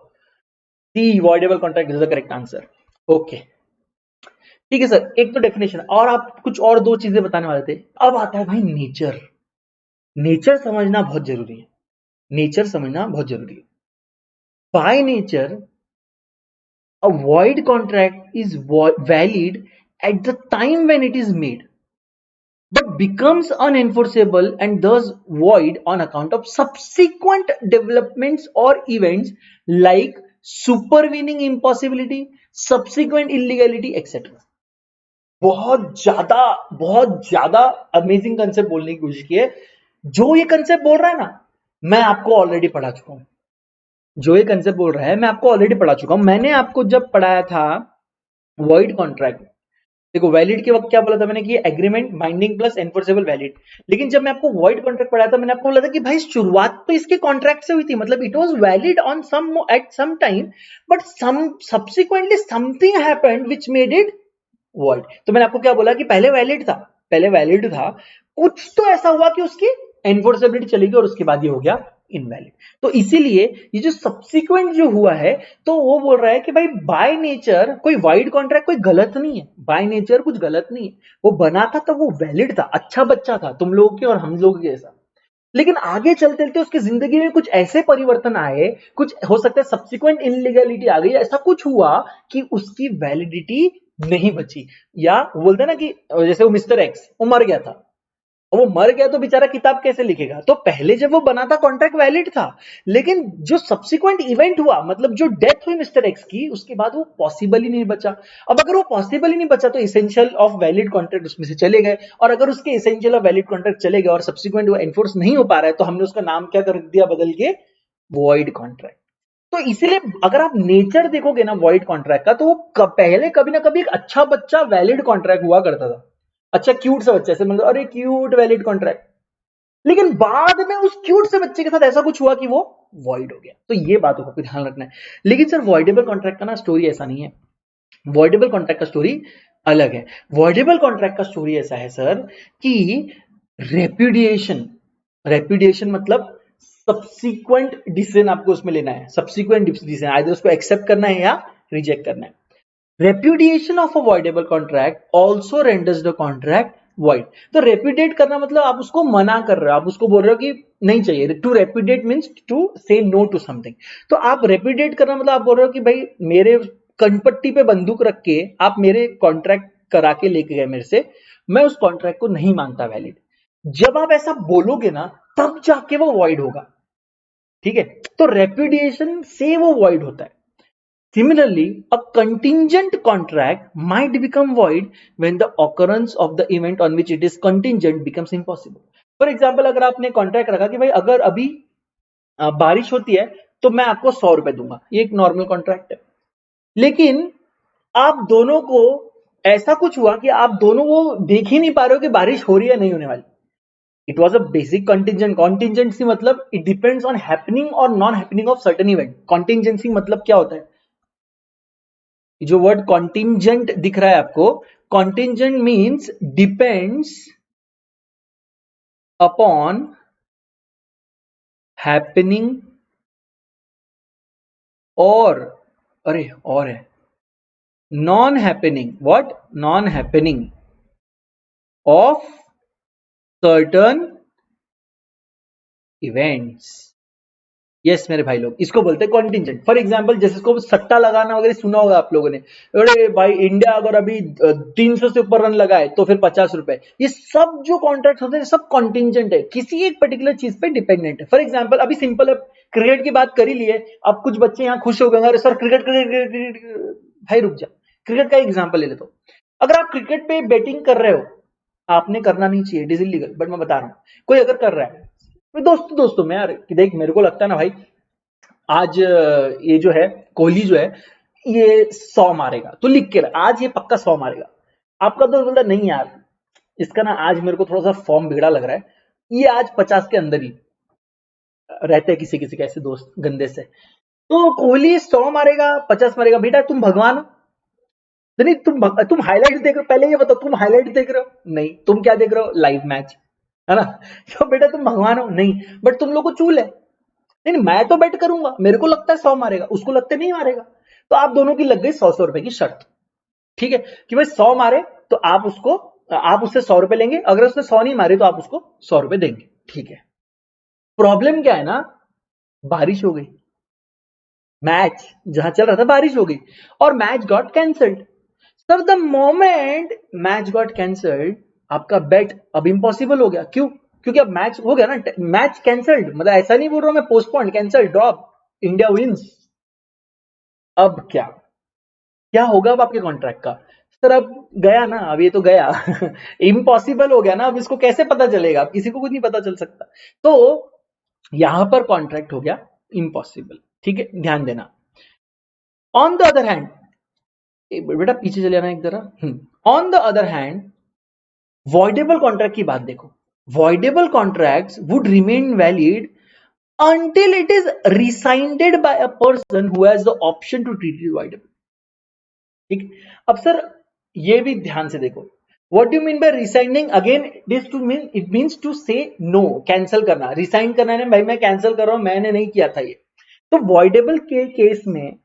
C, voidable contract is the correct answer। okay ठीक है sir, एक तो definition, और आप कुछ और 2 चीजें बताने वाले थे। अब आता है भाई नेचर। नेचर समझना बहुत जरूरी है, नेचर समझना बहुत जरूरी है। By nature a void contract is valid at the time when it is made but becomes unenforceable and thus void on account of subsequent developments or events like supervening impossibility, subsequent illegality, etc। बहुत ज्यादा amazing concept बोलने की कोशिश की है। जो ये concept बोल रहा है ना, मैं आपको ऑलरेडी पढ़ा चुका हूं। जो ये कंसेप्ट बोल रहा है मैं आपको ऑलरेडी पढ़ा चुका हूं। मैंने आपको जब पढ़ाया था वॉइड कॉन्ट्रैक्ट, देखो वैलिड के वक्त क्या बोला था मैंने कि agreement binding plus enforceable valid. लेकिन जब मैं आपको वॉइड कॉन्ट्रैक्ट पढ़ाया था मैंने आपको बोला था कि भाई शुरुआत तो इसके कॉन्ट्रैक्ट से हुई थी, मतलब it was valid on some at some time but subsequently something happened which made it void. तो मैंने आपको क्या बोला कि पहले वैलिड था, पहले वैलिड था, कुछ तो ऐसा हुआ कि उसकी एनफोर्सेबिलिटी चली गई और उसके बाद ये हो गया इनवैलिड। तो इसीलिए ये जो सब्सिक्वेंट जो हुआ है, तो वो बोल रहा है कि भाई बाय नेचर कोई वाइड कॉन्ट्रैक्ट कोई गलत नहीं है, बाय नेचर कुछ गलत नहीं है, वो बना था तो वो वैलिड था, अच्छा बच्चा था तुम लोगों के और हम लोगों के जैसा। लेकिन आगे चलते चलते उसकी जिंदगी में कुछ ऐसे परिवर्तन आए, कुछ हो सकता है सब्सिक्वेंट इनलीगलिटी आ गई, ऐसा कुछ हुआ कि उसकी वैलिडिटी नहीं बची। या बोलते हैं ना कि जैसे वो मिस्टर एक्स वो मर गया था, वो मर गया तो बेचारा किताब कैसे लिखेगा। तो पहले जब वो बना था कॉन्ट्रैक्ट वैलिड था, लेकिन जो सब्सिक्वेंट इवेंट हुआ, मतलब जो डेथ हुई मिस्टर एक्स की, उसके बाद वो पॉसिबल ही नहीं बचा। अब अगर वो पॉसिबल ही नहीं बचा तो एसेंशियल ऑफ वैलिड कॉन्ट्रैक्ट उसमें से चले गए, और अगर उसके एसेंशियल ऑफ वैलिड कॉन्ट्रैक्ट चले गए और सब्सिक्वेंट वो एनफोर्स नहीं हो पा रहा है, तो हमने उसका नाम क्या कर दिया बदल के, वॉइड कॉन्ट्रैक्ट। तो इसीलिए अगर आप नेचर देखोगे ना वॉइड कॉन्ट्रैक्ट का, तो वो पहले कभी ना कभी एक अच्छा बच्चा वैलिड कॉन्ट्रैक्ट हुआ करता था, अच्छा क्यूट सा बच्चा, से मतलब अरे क्यूट वैलिड कॉन्ट्रैक्ट। लेकिन बाद में उस क्यूट से बच्चे के साथ ऐसा कुछ हुआ कि वो वॉइड हो गया। तो ये बातों को ध्यान रखना है। लेकिन सर वॉइडेबल कॉन्ट्रैक्ट का ना स्टोरी ऐसा नहीं है, वॉइडेबल कॉन्ट्रैक्ट का स्टोरी अलग है। वॉइडेबल कॉन्ट्रैक्ट का स्टोरी ऐसा है सर कि रेप्यूडिएशन, रेप्यूडिएशन मतलब सब्सिक्वेंट डिसीजन आपको उसमें लेना है, सब्सिक्वेंट डिसीजन आइदर उसको एक्सेप्ट करना है या रिजेक्ट करना है। Repudiation of a voidable contract also renders the contract void. तो रेप्यूडिएट करना मतलब आप उसको मना कर रहे हो, आप उसको बोल रहे हो कि नहीं चाहिए। टू रेप्यूडिएट मीन्स टू से नो टू समथिंग। तो आप रेप्यूडिएट करना मतलब आप बोल रहे हो कि भाई मेरे कनपट्टी पे बंदूक रख के आप मेरे कॉन्ट्रैक्ट करा के लेके गए मेरे से, मैं उस कॉन्ट्रैक्ट को नहीं मानता वैलिड। जब आप ऐसा बोलोगे ना तब जाके वो वॉइड होगा, ठीक है। तो रेप्यूडिएशन से वो वॉइड होता है। Similarly, a contingent contract might become void when the occurrence of the event on which it is contingent becomes impossible. For example, अगर आपने कॉन्ट्रैक्ट रखा कि भाई अगर अभी बारिश होती है तो मैं आपको 100 रुपए दूंगा, ये एक नॉर्मल कॉन्ट्रैक्ट है। लेकिन आप दोनों को ऐसा कुछ हुआ कि आप दोनों वो देख ही नहीं पा रहे हो कि बारिश हो रही है नहीं होने वाली। It was a basic contingent. Contingency मतलब इट डिपेंड्स ऑन हैपनिंग और non happening of certain event. Contingency मतलब क्या होता है, जो वर्ड कॉन्टिंजेंट दिख रहा है आपको, contingent means depends upon happening और, अरे और है non happening, what non happening of certain events. Yes मेरे भाई लोग, इसको बोलते हैं कॉन्टिंजेंट। फॉर एग्जांपल जैसे इसको सट्टा लगाना वगैरह सुना होगा आप लोगों ने, अरे भाई इंडिया अगर अभी 300 से ऊपर रन लगाए तो फिर 50 रुपए। ये सब जो कॉन्ट्रैक्ट होते हैं सब कॉन्टिंजेंट है, किसी एक पर्टिकुलर चीज पे डिपेंडेंट है। फॉर एग्जाम्पल अभी सिंपल है, क्रिकेट की बात कर ही लिए, अब कुछ बच्चे यहाँ खुश हो गए, अरे सर क्रिकेट क्रिकेट क्रिकेट। भाई रुक जा, क्रिकेट का एग्जाम्पल ले ले। तो अगर आप क्रिकेट पे बेटिंग कर रहे हो, आपने करना नहीं चाहिए, इट इज इलीगल, बट मैं बता रहा हूँ कोई अगर कर रहा है, दोस्तों दोस्तों में यार कि देख मेरे को लगता है ना भाई आज ये जो है कोहली जो है ये 100 मारेगा, तो लिख के आज ये पक्का 100 मारेगा। आपका दोस्त बोलता नहीं यार इसका ना आज मेरे को थोड़ा सा फॉर्म बिगड़ा लग रहा है, ये आज 50 के अंदर ही रहते हैं किसी किसी के ऐसे दोस्त गंदे से। तो कोहली 100 मारेगा 50 मारेगा, बेटा तुम भगवान हो? नहीं तुम हाईलाइट देख रहे हो, पहले ये बताओ तुम हाईलाइट देख रहे हो? नहीं, तुम क्या देख रहे हो? लाइव मैच, है ना। तो बेटा तुम भगवान हो? नहीं, बट तुम लोग को चूल है। नहीं मैं तो बेट करूंगा, मेरे को लगता है 100 मारेगा, उसको लगता है नहीं मारेगा। तो आप दोनों की लग गई 100 रुपए की शर्त, ठीक है, कि भाई 100 मारे तो आप उससे 100 रुपए लेंगे, अगर उसने 100 नहीं मारे तो आप उसको 100 रुपए देंगे, ठीक है। प्रॉब्लम क्या है ना, बारिश हो गई, मैच जहां चल रहा था बारिश हो गई और match got cancelled. Sir the moment match got cancelled आपका बेट अब इम्पॉसिबल हो गया। क्यों? क्योंकि अब मैच हो गया ना, मैच कैंसल्ड, मतलब ऐसा नहीं बोल रहा हूं मैं postpone, cancel, drop, India wins. अब क्या क्या होगा अब आपके कॉन्ट्रैक्ट का? सर अब गया ना, अब ये तो गया इम्पॉसिबल हो गया ना, अब इसको कैसे पता चलेगा? अब किसी को कुछ नहीं पता चल सकता। तो यहां पर कॉन्ट्रैक्ट हो गया इम्पॉसिबल, ठीक है, ध्यान देना। ऑन द अदर हैंड, बेटा पीछे चले जाना एक जरा। On the other hand voidable contract की बात देखो, voidable contracts would remain valid until it is rescinded by a person who has the option to treat it voidable, ठीक। अब सर ये भी ध्यान से देखो, what do you mean by resigning? Again it means to say no, cancel करना। Resign करना है भाई मैं कैंसिल कर रहा हूं, मैंने नहीं किया था ये। तो वॉइडेबल के केस में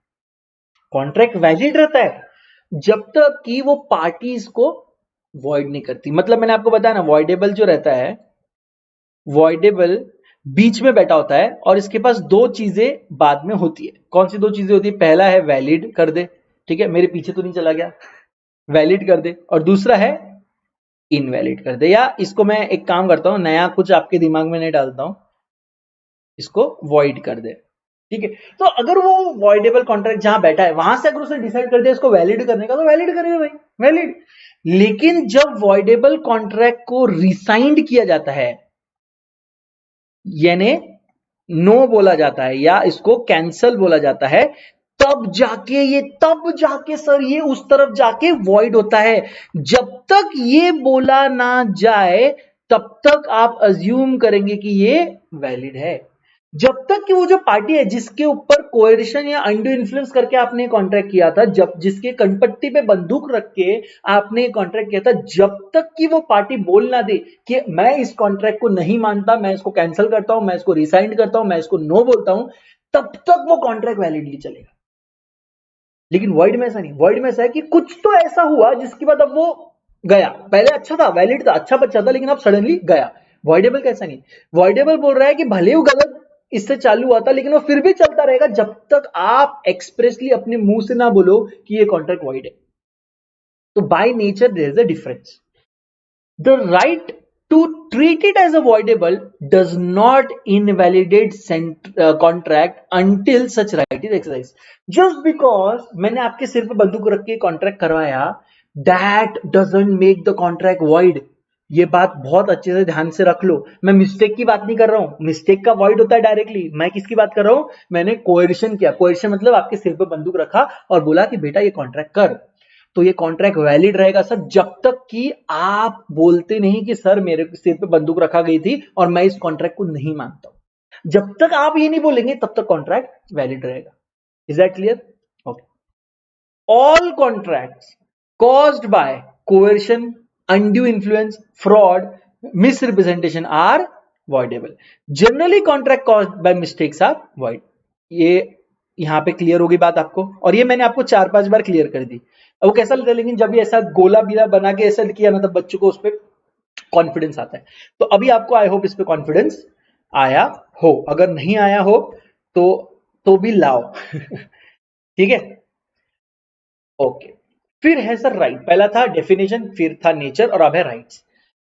कॉन्ट्रैक्ट वैलिड रहता है जब तक कि वो पार्टी इसको वॉइड नहीं करती। मतलब मैंने आपको बताया ना, वॉइडेबल जो रहता है, वॉइडेबल बीच में बैठा होता है और इसके पास दो चीजें बाद में होती है। कौन सी दो चीजें होती है? पहला है वैलिड कर दे, ठीक है, मेरे पीछे तो नहीं चला गया, वैलिड कर दे, और दूसरा है इनवैलिड कर दे। या इसको मैं एक काम करता हूं, नया कुछ आपके दिमाग में नहीं डालता हूं, इसको वॉइड कर दे, ठीक है। तो अगर वो वॉइडेबल कॉन्ट्रैक्ट जहां बैठा है वहां से अगर उसने डिसाइड कर दिया इसको वैलिड करने का, तो वैलिड करेगा भाई, वैलिड। लेकिन जब वॉइडेबल कॉन्ट्रैक्ट को रिसाइंड किया जाता है, यानी नो बोला जाता है या इसको कैंसल बोला जाता है, तब जाके सर ये उस तरफ जाके वॉइड होता है। जब तक ये बोला ना जाए तब तक आप अज्यूम करेंगे कि ये वैलिड है। जब तक कि वो जो पार्टी है जिसके ऊपर कोएरिशन या अंडू इन्फ्लुएंस करके आपने कॉन्ट्रैक्ट किया था, जब जिसके कनपट्टी पे बंदूक रख के आपने कॉन्ट्रैक्ट किया था, जब तक कि वो पार्टी बोल ना दे कि मैं इस कॉन्ट्रैक्ट को नहीं मानता, मैं इसको कैंसिल करता हूं, मैं इसको रिसाइन करता हूं, मैं इसको नो बोलता हूं, तब तक वो कॉन्ट्रैक्ट वैलिडली चलेगा। लेकिन वर्ड में ऐसा नहीं, वर्ड में ऐसा है कि कुछ तो ऐसा हुआ जिसके बाद अब वो गया, पहले अच्छा था, वैलिड था, अच्छा बच्चा था, लेकिन अब सडनली गया। वॉइडेबल कैसा नहीं, वॉइडेबल बोल रहा है कि भले वो गलत इससे चालू हुआ था लेकिन वो फिर भी चलता रहेगा जब तक आप एक्सप्रेसली अपने मुंह से ना बोलो कि ये कॉन्ट्रैक्ट वॉइड है। तो by nature there is a difference. The right to treat it as avoidable does not invalidate contract until such right is exercised. Just because मैंने आपके सिर पे बंदूक रख के कॉन्ट्रैक्ट करवाया, that doesn't make the contract void. ये बात बहुत अच्छे से ध्यान से रख लो। मैं मिस्टेक की बात नहीं कर रहा हूं, मिस्टेक का वॉइड होता है डायरेक्टली। मैं किसकी बात कर रहा हूं, मैंने कोएरिशन किया। कोएरिशन मतलब आपके सिर पे बंदूक रखा और बोला कि बेटा ये कॉन्ट्रैक्ट कर, तो ये कॉन्ट्रैक्ट वैलिड रहेगा सर जब तक कि आप बोलते नहीं कि सर मेरे सिर पे बंदूक रखा गई थी और मैं इस कॉन्ट्रैक्ट को नहीं मानता हूं। जब तक आप ये नहीं बोलेंगे तब तक कॉन्ट्रैक्ट वैलिड रहेगा। Is that clear? Okay. All contracts caused by coercion, undue influence, fraud, misrepresentation are voidable. Generally, contract caused by mistakes are void. ये यहां पे क्लियर होगी बात आपको, और ये मैंने आपको 4-5 बार क्लियर कर दी। अब वो कैसा लगता है, लेकिन जब भी ऐसा गोला बीला बना के ऐसा किया ना तब बच्चों को उस पर कॉन्फिडेंस आता है। तो अभी आपको आई होप इस पे कॉन्फिडेंस आया हो, अगर नहीं आया हो तो भी लाओ ठीक है, ओके। फिर है सर राइट, पहला था डेफिनेशन, फिर था नेचर, और अब है rights.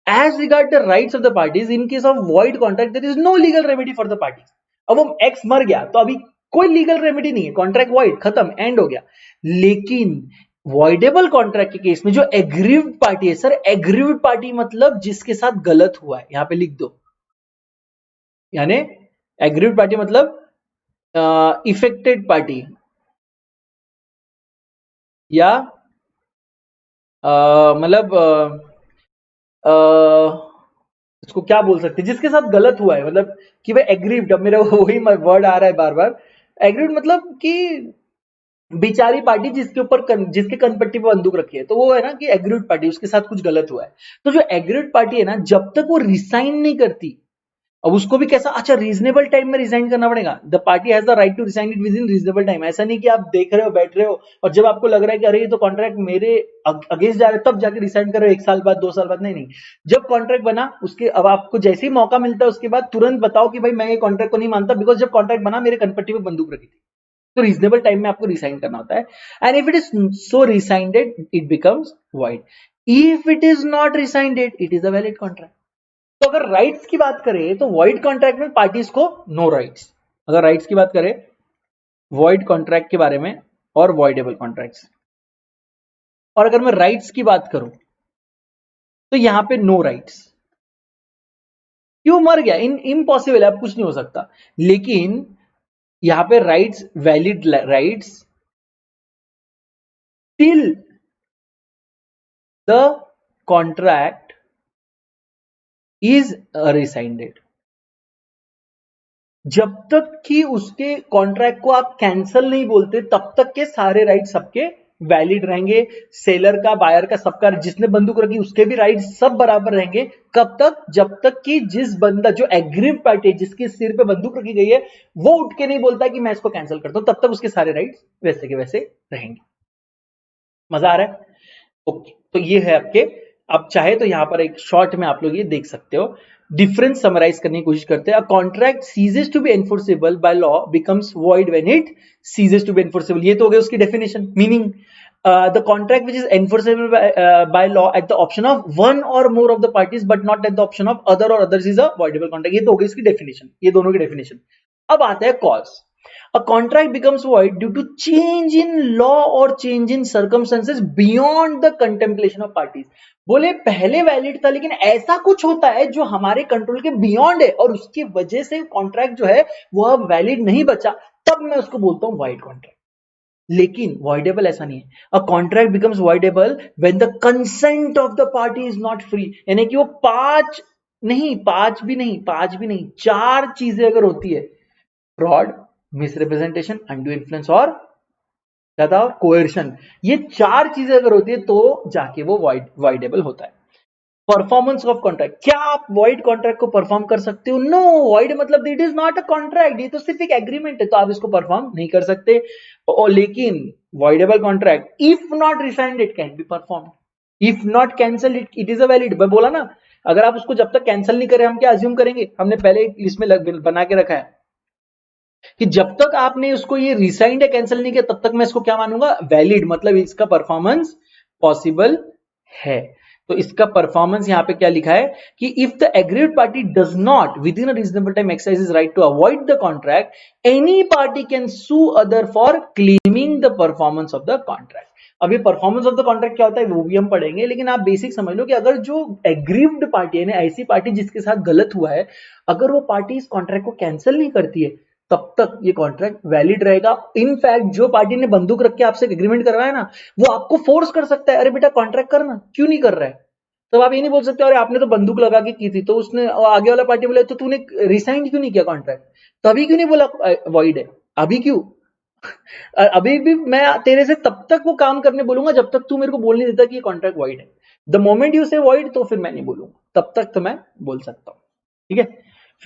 As regard the rights of the parties in case of void contract there is no legal remedy for the parties. अब वो एक्स मर गया तो अभी कोई लीगल रेमेडी नहीं है, कॉन्ट्रैक्ट वॉइड, खत्म, एंड हो गया। लेकिन वॉइडेबल कॉन्ट्रैक्ट के केस में जो एग्रीव्ड पार्टी है सर, एग्रीव्ड पार्टी मतलब जिसके साथ गलत हुआ है, यहां पे लिख दो, यानी एग्रीव्ड पार्टी मतलब इफेक्टेड पार्टी या मतलब इसको क्या बोल सकते हैं, जिसके साथ गलत हुआ है, मतलब कि भाई एग्रीव्ड, अब मेरा वही वर्ड आ रहा है बार बार, एग्रीव्ड मतलब कि बेचारी पार्टी जिसके ऊपर जिसके कनपट्टी पर बंदूक रखी है, तो वो है ना कि एग्रीव्ड पार्टी, उसके साथ कुछ गलत हुआ है। तो जो एग्रीव्ड पार्टी है ना, जब तक वो रिसाइन नहीं करती, अब उसको भी कैसा, अच्छा रीजनेबल टाइम में रिजाइन करना पड़ेगा। The party has the right to resign it within reasonable time. ऐसा नहीं कि आप देख रहे हो, बैठ रहे हो, और जब आपको लग रहा है कि अरे ये तो कॉन्ट्रैक्ट मेरे अगेंस्ट जा रहा है, तब जाके रिसाइन कर रहे हो, 1 साल बाद, 2 साल बाद, नहीं नहीं। जब कॉन्ट्रैक्ट बना उसके, अब आपको जैसे ही मौका मिलता है उसके बाद तुरंत बताओ कि भाई मैं ये कॉन्ट्रैक्ट को नहीं मानता, बिकॉज जब कॉन्ट्रैक्ट बना मेरे कनपट्टी पे बंदूक रखी थी। तो रीजनेबल टाइम में आपको रिसाइन करना होता है, and if it is so रिसाइंडेड it becomes void. If it is not रिसाइंडेड it is a valid contract. तो अगर राइट्स की बात करें तो वॉइड कॉन्ट्रैक्ट में पार्टीज को नो राइट्स। अगर राइट्स की बात करें वॉइड कॉन्ट्रैक्ट के बारे में और वॉइडेबल कॉन्ट्रैक्ट्स, और अगर मैं राइट्स की बात करूं तो यहां पे नो राइट्स। क्यों, मर गया, इम्पॉसिबल है, अब कुछ नहीं हो सकता। लेकिन यहां पे rights, valid rights till the contract is रिसाइंडेड। जब तक कि उसके कॉन्ट्रैक्ट को आप कैंसल नहीं बोलते तब तक के सारे राइट सबके वैलिड रहेंगे। सेलर का, बायर का, सबका, जिसने बंदूक रखी उसके भी राइट सब बराबर रहेंगे। कब तक, जब तक कि जिस बंदा, जो एग्रीव पार्टी, जिसके सिर पे बंदूक रखी गई है, वो उठ के नहीं बोलता कि मैं इसको कैंसिल करता हूं, तब तक उसके सारे राइट वैसे के वैसे रहेंगे। मजा आ रहा है? ओके, तो ये है आपके। अब चाहे तो यहां पर एक शॉर्ट में आप लोग ये देख सकते हो, डिफरेंस समराइज करने की कोशिश करते हैं। A contract ceases to be enforceable by law becomes void when it ceases to be enforceable. ये तो हो गया उसकी definition, meaning the contract which is enforceable by law at the option of one और more of the parties but not at the option of other or others is a voidable contract. ये तो हो गई इसकी definition, ये दोनों की definition. अब आता है cause. A contract becomes void due to change in law or change in circumstances beyond the contemplation of parties. बोले पहले वैलिड था लेकिन ऐसा कुछ होता है जो हमारे कंट्रोल के बियॉन्ड है और उसकी वजह से कॉन्ट्रैक्ट जो है वो अब वैलिड नहीं बचा, तब मैं उसको बोलता हूं वाइड कॉन्ट्रैक्ट। लेकिन voidable ऐसा नहीं है। A contract becomes voidable when the consent of the party is not free, यानी कि वो पांच भी नहीं, चार चीजें अगर होती है, फ्रॉड, मिसरिप्रेजेंटेशन, अनडू इन्फ्लुएंस और क्या था, कोएर्शन, ये चार चीजें अगर होती है तो जाके वो वाइडेबल होता है। परफॉर्मेंस ऑफ कॉन्ट्रैक्ट, क्या आप वॉइड कॉन्ट्रैक्ट को परफॉर्म कर सकते हो? नो, वॉइड मतलब it is not a contract, ये तो सिर्फ एक एग्रीमेंट है, तो आप इसको परफॉर्म नहीं कर सकते। और लेकिन voidable contract if not rescinded it can be perform, if not cancel it is a valid. मैं बोला ना, अगर आप उसको जब तक कैंसिल नहीं करें हम क्या अज्यूम करेंगे, हमने पहले एक लिस्ट में बना के रखा है कि जब तक आपने उसको ये रिसाइंड या कैंसिल नहीं किया तब तक मैं इसको क्या मानूंगा, वैलिड, मतलब इसका परफॉर्मेंस पॉसिबल है। तो इसका परफॉर्मेंस यहां पे क्या लिखा है कि if the agreed party does not within a reasonable time exercise right to avoid the contract, any party can sue other for claiming the performance of the contract. अभी परफॉर्मेंस ऑफ द कॉन्ट्रैक्ट क्या होता है वो भी हम पढ़ेंगे, लेकिन आप बेसिक समझ लो कि अगर जो एग्रीव्ड पार्टी है ना, ऐसी पार्टी जिसके साथ गलत हुआ है, अगर वो पार्टी इस कॉन्ट्रैक्ट को कैंसिल नहीं करती है तब तक ये कॉन्ट्रैक्ट वैलिड रहेगा। इनफैक्ट जो पार्टी ने बंदूक रख के आपसे एग्रीमेंट करवाया ना, वो आपको फोर्स कर सकता है, अरे बेटा कॉन्ट्रैक्ट करना, क्यों नहीं कर रहा है? तब आप ये नहीं बोल सकते अरे आपने तो बंदूक लगा के की थी, तो उसने आगे वाला पार्टी बोले तो तूने रिसाइन क्यों नहीं किया कॉन्ट्रैक्ट, तभी क्यों नहीं बोला वॉइड है, अभी क्यों? अभी भी मैं तेरे से तब तक वो काम करने बोलूंगा जब तक तू मेरे को बोल नहीं देता कि ये कॉन्ट्रैक्ट वॉइड है। द मोमेंट यू से वॉइड तो फिर मैं नहीं बोलूंगा, तब तक तो मैं बोल सकता हूं। ठीक है,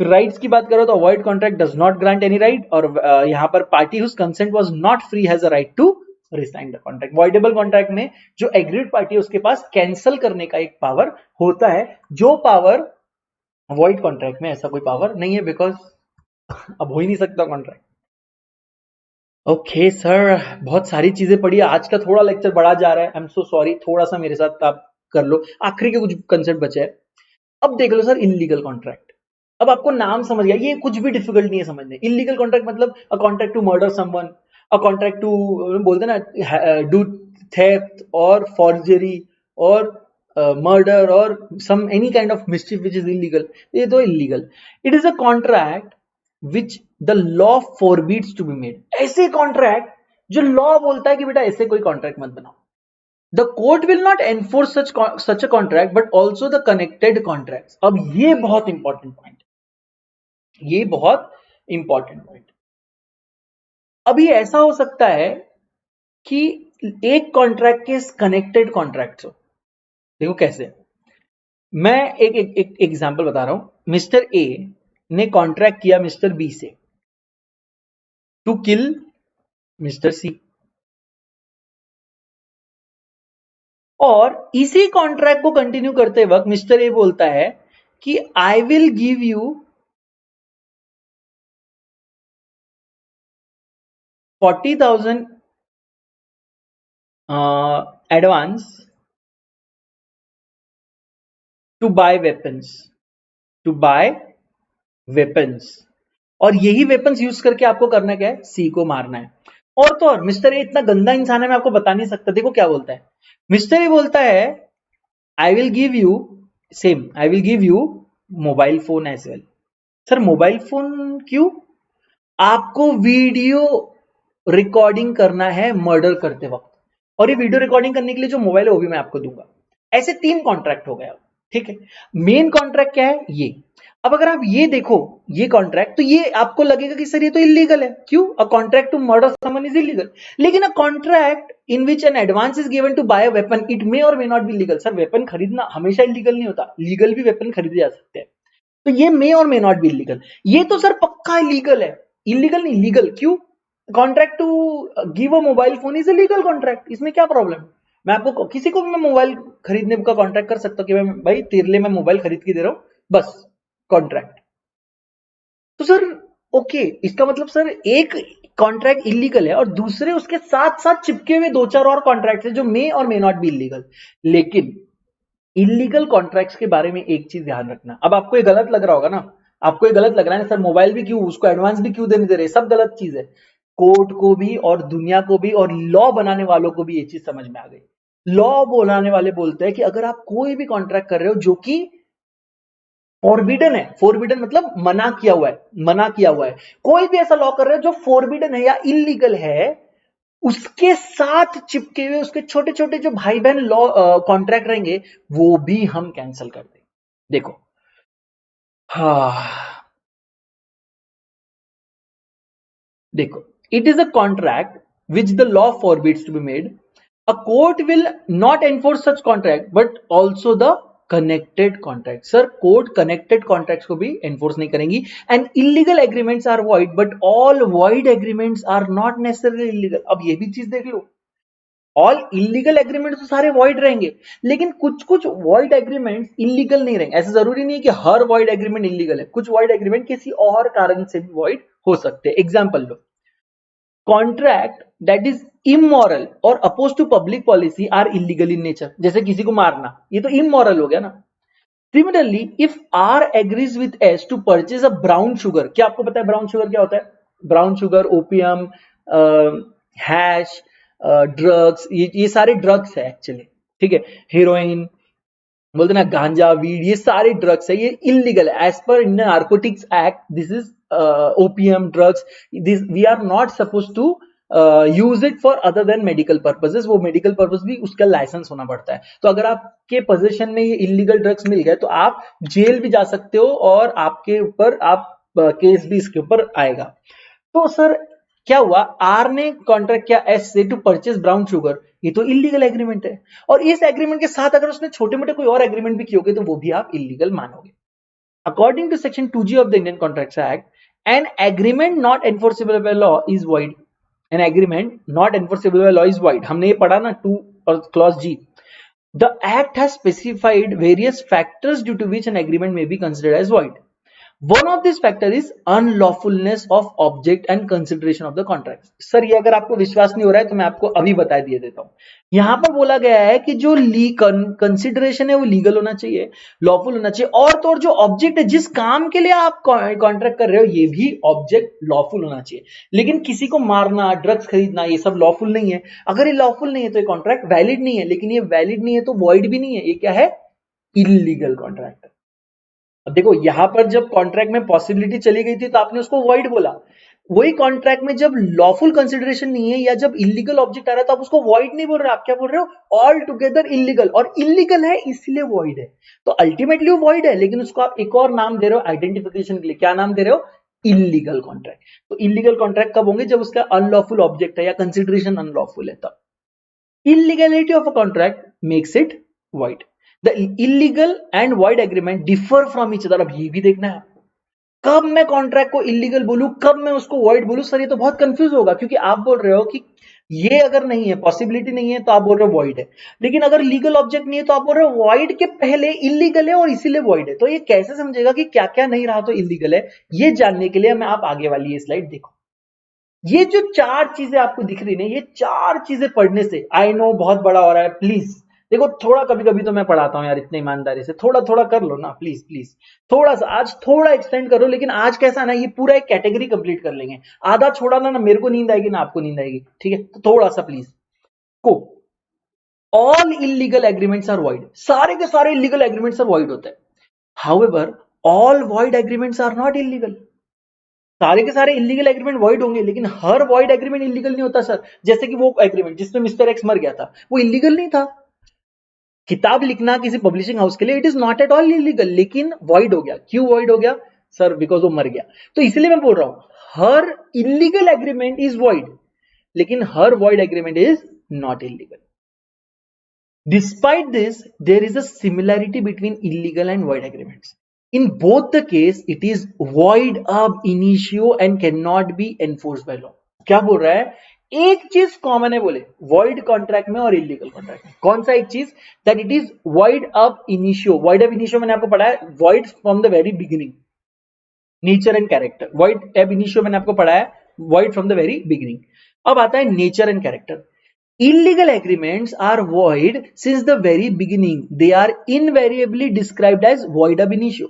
फिर राइट्स की बात करो तो avoid contract does not grant any right, और यहां पर party whose consent was not free has a right to resign the contract. Voidable contract में जो एग्रीड पार्टी है उसके पास कैंसिल करने का एक पावर होता है, जो पावर अवॉइड कॉन्ट्रैक्ट में ऐसा कोई पावर नहीं है, बिकॉज अब हो ही नहीं सकता कॉन्ट्रैक्ट। ओके सर, बहुत सारी चीजें पढ़ी, आज का थोड़ा लेक्चर बढ़ा जा रहा है, आई एम सो सॉरी, थोड़ा सा मेरे साथ आप कर लो, आखिरी के कुछ कंसेप्ट बचे हैं। अब देख लो सर, इलीगल कॉन्ट्रैक्ट, अब आपको नाम समझ गया, ये कुछ भी डिफिकल्ट नहीं है समझने। इलीगल कॉन्ट्रैक्ट मतलब a contract to murder someone, a contract to बोलते ना do theft or forgery or murder or some any kind of mischief which is illegal, ये तो illegal. It is a contract which the law forbids to be made, ऐसे contract जो law बोलता है कि बेटा ऐसे कोई कॉन्ट्रैक्ट मत बनाओ। The court will not enforce such a contract, but also the connected contracts. अब ये बहुत इंपॉर्टेंट पॉइंट, ये बहुत इंपॉर्टेंट पॉइंट। अभी ऐसा हो सकता है कि एक कॉन्ट्रैक्ट के कनेक्टेड कॉन्ट्रैक्ट्स हो। देखो कैसे, मैं एक एग्जांपल बता रहा हूं। मिस्टर ए ने कॉन्ट्रैक्ट किया मिस्टर बी से टू किल मिस्टर सी, और इसी कॉन्ट्रैक्ट को कंटिन्यू करते वक्त मिस्टर ए बोलता है कि I will give you 40,000 advance to buy weapons, to buy weapons, और यही वेपन्स यूज करके आपको करना क्या है, सी को मारना है। और तो और मिस्टर ए इतना गंदा इंसान है, मैं आपको बता नहीं सकता। देखो क्या बोलता है, मिस्टर ए बोलता है I will give you same, I will give you mobile phone as well. Sir mobile phone क्यों? आपको वीडियो रिकॉर्डिंग करना है मर्डर करते वक्त, और ये वीडियो रिकॉर्डिंग करने के लिए जो मोबाइल है वो भी मैं आपको दूंगा। ऐसे 3 कॉन्ट्रैक्ट हो गए। ठीक है, मेन कॉन्ट्रैक्ट क्या है ये। अब अगर आप ये देखो ये कॉन्ट्रैक्ट, तो ये आपको लगेगा कि सर ये तो इलीगल है, क्यों? A contract to murder someone is illegal. लेकिन a contract in which an advance is given to buy a weapon, it may or may not be legal. Sir weapon खरीदना हमेशा इलीगल नहीं होता, legal भी weapon खरीदे जा सकते हैं। तो ये मे or may not B illegal, ये तो सर पक्का इलीगल है। इलीगल नहीं, लीगल क्यों? Contract to give a mobile phone is a legal contract, इसमें क्या प्रॉब्लम है? मैं आपको किसी को भी मैं मोबाइल खरीदने का कॉन्ट्रैक्ट कर सकता हूं कि मैं भाई तेरे लिए मैं मोबाइल खरीद के दे रहा हूं, बस कॉन्ट्रैक्ट। तो सर ओके, इसका मतलब सर एक कॉन्ट्रैक्ट इलीगल है और दूसरे उसके साथ साथ चिपके हुए 2-4 और कॉन्ट्रैक्ट है जो मे or may not B illegal. लेकिन इलीगल कॉन्ट्रैक्ट्स के बारे में एक चीज ध्यान रखना, अब आपको ये गलत लग रहा होगा ना, आपको ये गलत लग रहा है ना सर, मोबाइल भी क्यों, उसको एडवांस भी क्यों देने दे रहे, सब गलत चीज है। कोर्ट को भी और दुनिया को भी और लॉ बनाने वालों को भी ये चीज समझ में आ गई। लॉ बनाने वाले बोलते हैं कि अगर आप कोई भी कॉन्ट्रैक्ट कर रहे हो जो कि फॉरबिडन है, फॉरबिडन मतलब मना किया हुआ है, मना किया हुआ है, कोई भी ऐसा लॉ कर रहे हो जो फॉरबिडन है या इलीगल है, उसके साथ चिपके हुए उसके छोटे छोटे जो भाई बहन लॉ कॉन्ट्रैक्ट रहेंगे वो भी हम कैंसिल कर देंगे। देखो, हाँ देखो, it is a contract which the law forbids to be made. A court will not enforce such contract but also the connected contract. Sir, court connected contracts को भी enforce नहीं करेंगी, and illegal agreements are void but all void agreements are not necessarily illegal. अब ये भी चीज देख लो, all illegal agreement तो सारे वॉइड रहेंगे, लेकिन कुछ कुछ वॉइड एग्रीमेंट इलीगल नहीं रहेंगे। ऐसा जरूरी नहीं है कि हर वॉइड एग्रीमेंट इलीगल है, कुछ वॉइड एग्रीमेंट किसी और कारण से भी वॉइड हो सकते हैं। एग्जाम्पल लो, contract that is immoral or oppose to public policy are illegal in nature, जैसे किसी को मारना, ये तो इमोरल हो गया ना। Similarly if R agrees with S to purchase a brown sugar, क्या आपको पता है ब्राउन शुगर क्या होता है? Brown sugar opium, hash, drugs, ये सारे ड्रग्स है एक्चुअली, ठीक है। हीरोइन बोलते ना, गांजा, वीड, ये सारे ड्रग्स है, ये इलीगल है as per Indian Narcotics Act. This is opium drugs, this we are not suppose to use it for other than medical purposes. वो मेडिकल पर्पस भी उसका लाइसेंस होना पड़ता है। तो अगर आपके पोजीशन में ये इलीगल ड्रग्स मिल गए तो आप जेल भी जा सकते हो और आपके ऊपर आप केस भी इसके ऊपर आएगा। तो सर क्या हुआ, आर ने कॉन्ट्रैक्ट किया एस से टू परचेज ब्राउन शुगर, ये तो इलीगल एग्रीमेंट है, और इस एग्रीमेंट के साथ अगर उसने छोटे मोटे कोई और एग्रीमेंट भी किए होंगे तो वो भी आप इलीगल मानोगे। According to section 2G of the Indian Contracts Act, an agreement not enforceable by law is void. An agreement not enforceable by law is void, हमने ये पढ़ा ना 2 और clause G. The act has specified various factors due to which an agreement may be considered as void. One of these factor is unlawfulness of object and consideration of the contract. Sir ये अगर आपको विश्वास नहीं हो रहा है तो मैं आपको अभी बता दिए देता हूं। यहां पर बोला गया है कि जो कंसिडरेशन है वो लीगल होना चाहिए, लॉफुल होना चाहिए, और तो और जो ऑब्जेक्ट है जिस काम के लिए आप कॉन्ट्रैक्ट कर रहे हो ये भी ऑब्जेक्ट लॉफुल होना चाहिए। लेकिन किसी को मारना, ड्रग्स खरीदना, ये सब लॉफुल नहीं है। अगर ये लॉफुल नहीं है तो ये कॉन्ट्रैक्ट वैलिड नहीं है, लेकिन ये वैलिड नहीं है तो वॉइड भी नहीं है, ये क्या है? Illegal contract. अब देखो यहां पर जब कॉन्ट्रैक्ट में पॉसिबिलिटी चली गई थी तो आपने उसको वॉइड बोला, वही कॉन्ट्रैक्ट में जब लॉफुल कंसिडरेशन नहीं है या जब इलीगल ऑब्जेक्ट आ रहा है तो आप उसको वॉइड नहीं बोल रहे, आप क्या बोल रहे हो? ऑल टुगेदर इलीगल, और इलीगल है इसलिए वॉइड है। तो अल्टीमेटली वो वॉइड है, लेकिन उसको आप एक और नाम दे रहे हो आइडेंटिफिकेशन के लिए, क्या नाम दे रहे हो? Illegal contract. तो इलीगल कॉन्ट्रैक्ट कब होंगे? जब उसका अनलॉफुल ऑब्जेक्ट है या कंसिडरेशन अनलॉफुल है तब। illegality of a contract makes it void. The illegal and void agreement differ from each other. अब ये भी देखना है आपको, कब मैं कॉन्ट्रैक्ट को इलीगल बोलूं, कब मैं उसको वॉइड बोलूं। सर ये तो बहुत कंफ्यूज होगा, क्योंकि आप बोल रहे हो कि ये अगर नहीं है, पॉसिबिलिटी नहीं है, तो आप बोल रहे हो वॉइड है, लेकिन अगर लीगल ऑब्जेक्ट नहीं है तो आप बोल रहे हो वॉइड के पहले इलीगल है और इसीलिए वॉइड है। तो ये कैसे समझेगा कि क्या क्या नहीं रहा तो इलीगल है? ये जानने के लिए मैं आप आगे वाली ये स्लाइड देखो। ये जो चार चीजें आपको दिख रही है, ये चार चीजें पढ़ने से, आई नो बहुत बड़ा हो रहा है, प्लीज देखो थोड़ा, कभी कभी तो मैं पढ़ाता हूं यार इतने ईमानदारी से, थोड़ा थोड़ा कर लो ना प्लीज प्लीज, थोड़ा सा आज थोड़ा एक्सटेंड करो। लेकिन आज कैसा ना, ये पूरा एक कैटेगरी कंप्लीट कर लेंगे, आधा छोड़ा ना मेरे को नींद आएगी ना आपको नींद आएगी, ठीक है? तो थोड़ा सा प्लीज को, all illegal agreements are void, सारे के सारे इलीगल एग्रीमेंट्स आर वॉइड होते हैं। However all void agreements are not illegal, सारे के सारे इलीगल एग्रीमेंट वॉइड होंगे, लेकिन हर वॉइड एग्रीमेंट इलीगल नहीं होता सर। जैसे कि वो एग्रीमेंट जिसमें मिस्टर एक्स मर गया था, वो इलीगल नहीं था। किताब लिखना किसी पब्लिशिंग हाउस के लिए it is not at all illegal, लेकिन वॉइड हो गया। क्यों वॉइड हो गया? सर बिकॉज वो मर गया। तो इसलिए मैं बोल रहा हूं हर इलीगल एग्रीमेंट इज वॉइड, लेकिन हर void agreement is not illegal. Despite this, there is a similarity between illegal and void agreements. In both the case, it is void ab initio and cannot be enforced by law. क्या बोल रहा है? एक चीज common है बोले void contract में और इलीगल कॉन्ट्रैक्ट में। कौन सा एक चीज? That it is void ab initio. void ab initio मैंने आपको पढ़ा है, void from the very beginning. Nature and character, void ab initio मैंने आपको पढ़ा है, void from the very beginning. अब आता है nature and character. Illegal agreements are void since the very beginning. They are invariably described as void ab initio.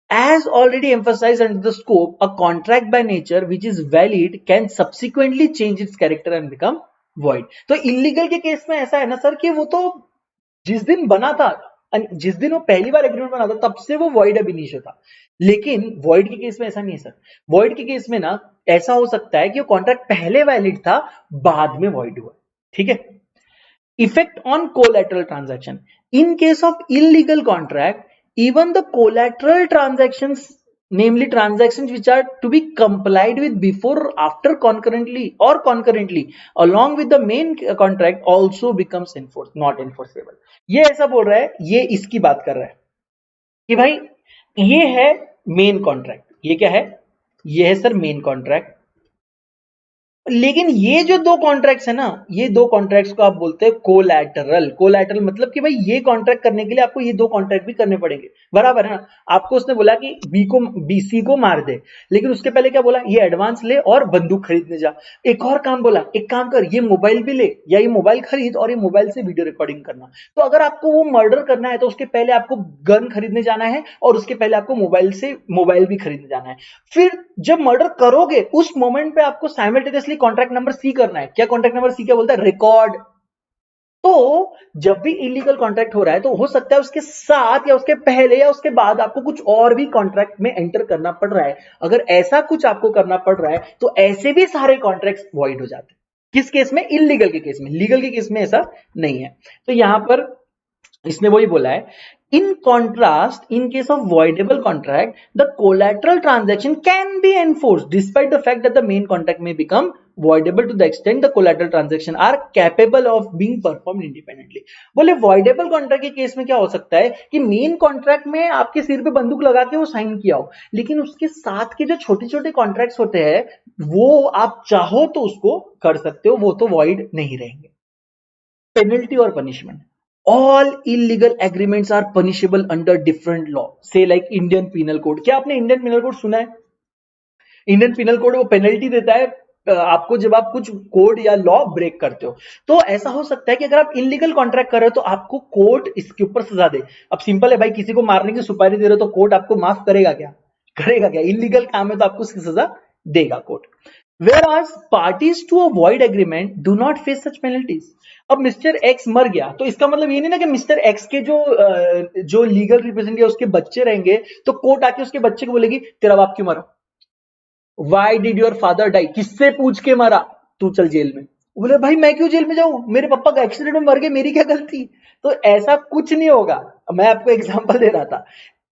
As already emphasized under the scope, a contract by nature which is valid can subsequently change its character and become void. तो illegal के case में ऐसा है ना sir कि वो तो जिस दिन बना था, जिस दिन वो पहली बार एग्रीमेंट बना था तब से वो वॉइड अब इनिशियो था। लेकिन वॉइड के केस में ऐसा नहीं है सर। वॉइड के केस में ना ऐसा हो सकता है कि वो कॉन्ट्रैक्ट पहले वैलिड था, बाद में वॉइड हुआ। ठीक है। Effect on collateral transaction. In case of illegal contract, even the collateral transactions, namely transactions which are to be complied with before or after concurrently along with the main contract also becomes not enforceable. ये ऐसा बोल रहा है, ये इसकी बात कर रहा है कि भाई ये है मेन कॉन्ट्रैक्ट। ये क्या है? ये है सर मेन कॉन्ट्रैक्ट। लेकिन ये जो दो कॉन्ट्रैक्ट्स है ना, ये दो कॉन्ट्रैक्ट्स को आप बोलते हैं कोलैटरल। कोलैटरल मतलब कि भाई ये कॉन्ट्रैक्ट करने के लिए आपको ये दो कॉन्ट्रैक्ट भी करने पड़ेंगे, बराबर है ना। आपको उसने बोला कि सी को मार दे, लेकिन उसके पहले क्या बोला? ये एडवांस ले और बंदूक खरीदने जा। एक और काम बोला, एक काम कर, ये मोबाइल भी ले या ये मोबाइल खरीद और ये मोबाइल से वीडियो रिकॉर्डिंग करना। तो अगर आपको वो मर्डर करना है तो उसके पहले आपको गन खरीदने जाना है और उसके पहले आपको मोबाइल भी खरीदने जाना है। फिर जब मर्डर करोगे उस मोमेंट पे आपको साइमल्टेनियसली कॉन्ट्रैक्ट नंबर सी करना है। क्या कॉन्ट्रैक्ट नंबर सी क्या बोलता है? रिकॉर्ड। तो जब भी इलीगल कॉन्ट्रैक्ट हो रहा है तो हो सकता है उसके साथ या उसके पहले या उसके बाद आपको कुछ और भी कॉन्ट्रैक्ट में एंटर करना पड़ रहा है। अगर ऐसा कुछ आपको करना पड़ रहा है तो ऐसे भी सारे कॉन्ट्रैक्ट्स वॉइड हो जाते हैं। किस केस में? इलीगल के केस में। लीगल के केस में ऐसा नहीं है। तो यहां पर इसने वही बोला है, in contrast, in case of voidable contract, the collateral transaction can be enforced despite the fact that the main contract may become voidable to the extent the collateral transaction are capable of being performed independently. बोले voidable contract के case में क्या हो सकता है कि main contract में आपके सिर पे बंदूक लगा के वो साइन किया हो, लेकिन उसके साथ के जो छोटे छोटे कॉन्ट्रैक्ट्स होते हैं वो आप चाहो तो उसको कर सकते हो, वो तो void नहीं रहेंगे। पेनल्टी और punishment. All illegal agreements are punishable under different law, say like Indian Penal Code. क्या आपने इंडियन पिनल कोड सुना है? इंडियन पिनल कोड वो पेनल्टी देता है आपको जब आप कुछ कोड या लॉ ब्रेक करते हो। तो ऐसा हो सकता है कि अगर आप इलीगल कॉन्ट्रैक्ट कर रहे हो तो आपको कोर्ट इसके ऊपर सजा दे। अब सिंपल है भाई, किसी को मारने की सुपारी दे रहे हो तो कोर्ट आपको माफ करेगा क्या? करेगा क्या? इलीगल काम है तो आपको उसकी सजा देगा court. Whereas parties to a void agreement do not face such penalties. अब मिस्टर एक्स मर गया तो इसका मतलब ये नहीं ना कि मिस्टर एक्स के जो लीगल रिप्रेजेंटेटिव उसके बच्चे रहेंगे तो कोर्ट आके उसके बच्चे को बोलेगी तेरा बाप क्यों मरा? Why did your father die? किससे पूछ के मरा? तू चल जेल में। बोले भाई मैं क्यों जेल में जाऊं? मेरे पापा का एक्सीडेंट में मर गए, मेरी क्या गलती? तो ऐसा कुछ नहीं होगा। मैं आपको एग्जांपल दे रहा था।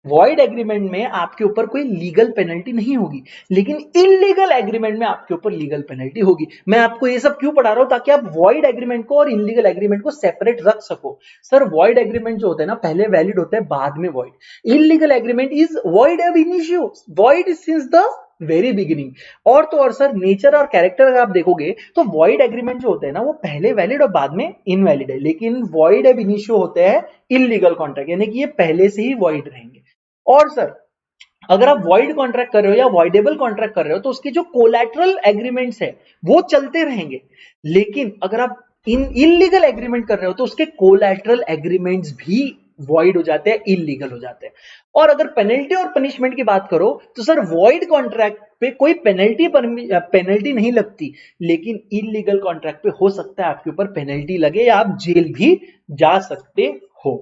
वॉइड एग्रीमेंट में आपके ऊपर कोई लीगल पेनल्टी नहीं होगी, लेकिन इलीगल एग्रीमेंट में आपके ऊपर लीगल पेनल्टी होगी। मैं आपको ये सब क्यों पढ़ा रहा हूं? ताकि आप वॉइड एग्रीमेंट को और इलीगल एग्रीमेंट को सेपरेट रख सको। सर वॉइड एग्रीमेंट जो होता है ना पहले वैलिड होता है, बाद में void. Illegal agreement is void ab initio, void since the very beginning. और तो और सर नेचर और कैरेक्टर अगर आप देखोगे तो वॉइड एग्रीमेंट जो होते हैं ना वो पहले वैलिड और बाद में इनवैलिड है, लेकिन वॉइड अब इनिशियो होते हैं इलीगल कॉन्ट्रैक्ट, यानी कि ये पहले से ही वॉइड रहेंगे। और सर अगर आप वॉइड कॉन्ट्रैक्ट कर रहे हो या वॉइडेबल कॉन्ट्रैक्ट कर रहे हो तो उसके जो कोलैटरल एग्रीमेंट्स है वो चलते रहेंगे, लेकिन अगर आप इलीगल एग्रीमेंट कर रहे हो तो उसके कोलैटरल एग्रीमेंट्स भी वॉइड हो जाते हैं, इलीगल हो जाते हैं। और अगर पेनल्टी और पनिशमेंट की बात करो तो सर वॉइड कॉन्ट्रैक्ट पे कोई पेनल्टी नहीं लगती, लेकिन इलीगल कॉन्ट्रैक्ट पे हो सकता है आपके ऊपर पेनल्टी लगे या आप जेल भी जा सकते हो।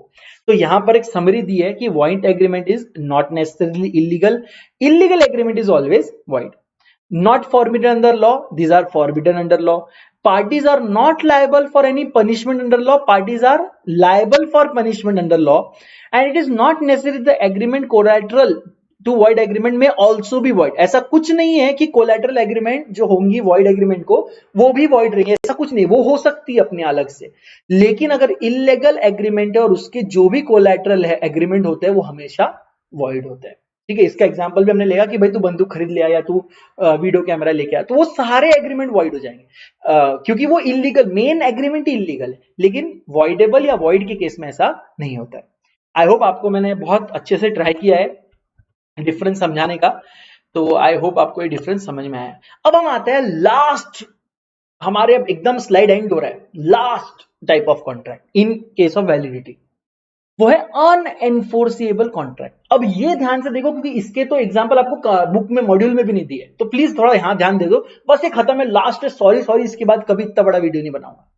तो यहां पर एक समरी दी है कि void agreement is not necessarily illegal. Illegal agreement is always void. Not forbidden under law, these are forbidden under law. Parties are not liable for any punishment under law, parties are liable for punishment under law. And it is not necessary the agreement collateral to void agreement में also भी void. ऐसा कुछ नहीं है कि collateral agreement जो होंगी void agreement को वो भी वॉइड रहेंगे, ऐसा कुछ नहीं। वो हो सकती है अपने अलग से, लेकिन अगर इलीगल एग्रीमेंट है और उसके जो भी कोलैटरल है एग्रीमेंट होते हैं वो हमेशा वॉइड होते हैं। ठीक है, इसका एग्जांपल भी हमने लिया कि भाई तू बंदूक खरीद लिया या तू वीडियो कैमरा लेके आया, तो वो सारे एग्रीमेंट वॉइड हो जाएंगे क्योंकि वो इलीगल, मेन एग्रीमेंट ही इलीगल है, लेकिन वॉइडेबल या वॉइड के केस में ऐसा नहीं होता है। आई होप आपको मैंने बहुत अच्छे से ट्राई किया है डिफरेंस समझाने का, तो आई होप आपको ये डिफरेंस समझ में आया। अब हम आते हैं लास्ट, हमारे अब एकदम स्लाइड एंड हो रहा है, last type of contract in case of validity. वो है अनएनफोर्सेबल कॉन्ट्रैक्ट। अब ये ध्यान से देखो क्योंकि इसके तो एग्जांपल आपको बुक में मॉड्यूल में भी नहीं दिए, तो प्लीज थोड़ा यहां ध्यान दे दो। बस ये खत्म है, लास्ट है, सॉरी सॉरी, इसके बाद कभी इतना बड़ा वीडियो नहीं बनाऊंगा।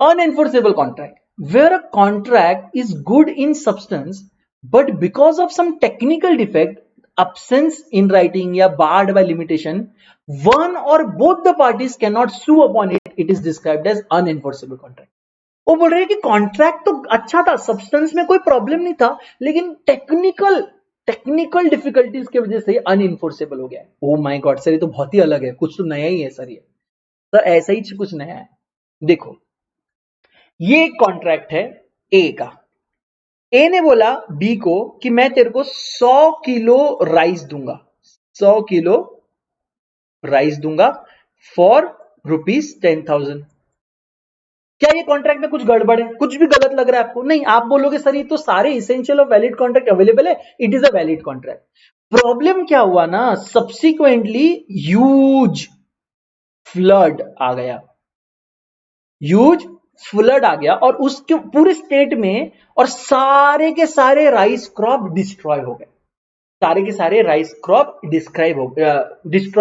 Unenforceable contract, where a contract is good in substance, but because of some technical defect, absence in writing या barred by limitation, one or both the parties cannot sue upon it, it is described as unenforceable contract. वो बोल रहे हैं कि contract तो अच्छा था, substance में कोई प्रॉब्लम नहीं था, लेकिन टेक्निकल डिफिकल्टीज की वजह से अनइनफोर्सेबल हो गया। ओ माय गॉड सर, ये तो बहुत ही अलग है, कुछ तो नया ही है सर, ये सर ऐसा ही कुछ नया है। देखो, ये कॉन्ट्रैक्ट है ए का। ए ने बोला बी को कि मैं तेरे को 100 किलो राइस दूंगा, 100 किलो राइस दूंगा फॉर ₹10,000। क्या ये कॉन्ट्रैक्ट में कुछ गड़बड़ है, कुछ भी गलत लग रहा है आपको? नहीं, आप बोलोगे सर ये तो सारे essential of valid contract available है, it is a valid contract. Problem क्या हुआ ना, सब्सिक्वेंटली ह्यूज फ्लड आ गया, ह्यूज फ्लड आ गया और उसके पूरे स्टेट में, और सारे के सारे राइस क्रॉप डिस्ट्रॉय हो गए, सारे के सारे राइस क्रॉप डिस्ट्रॉय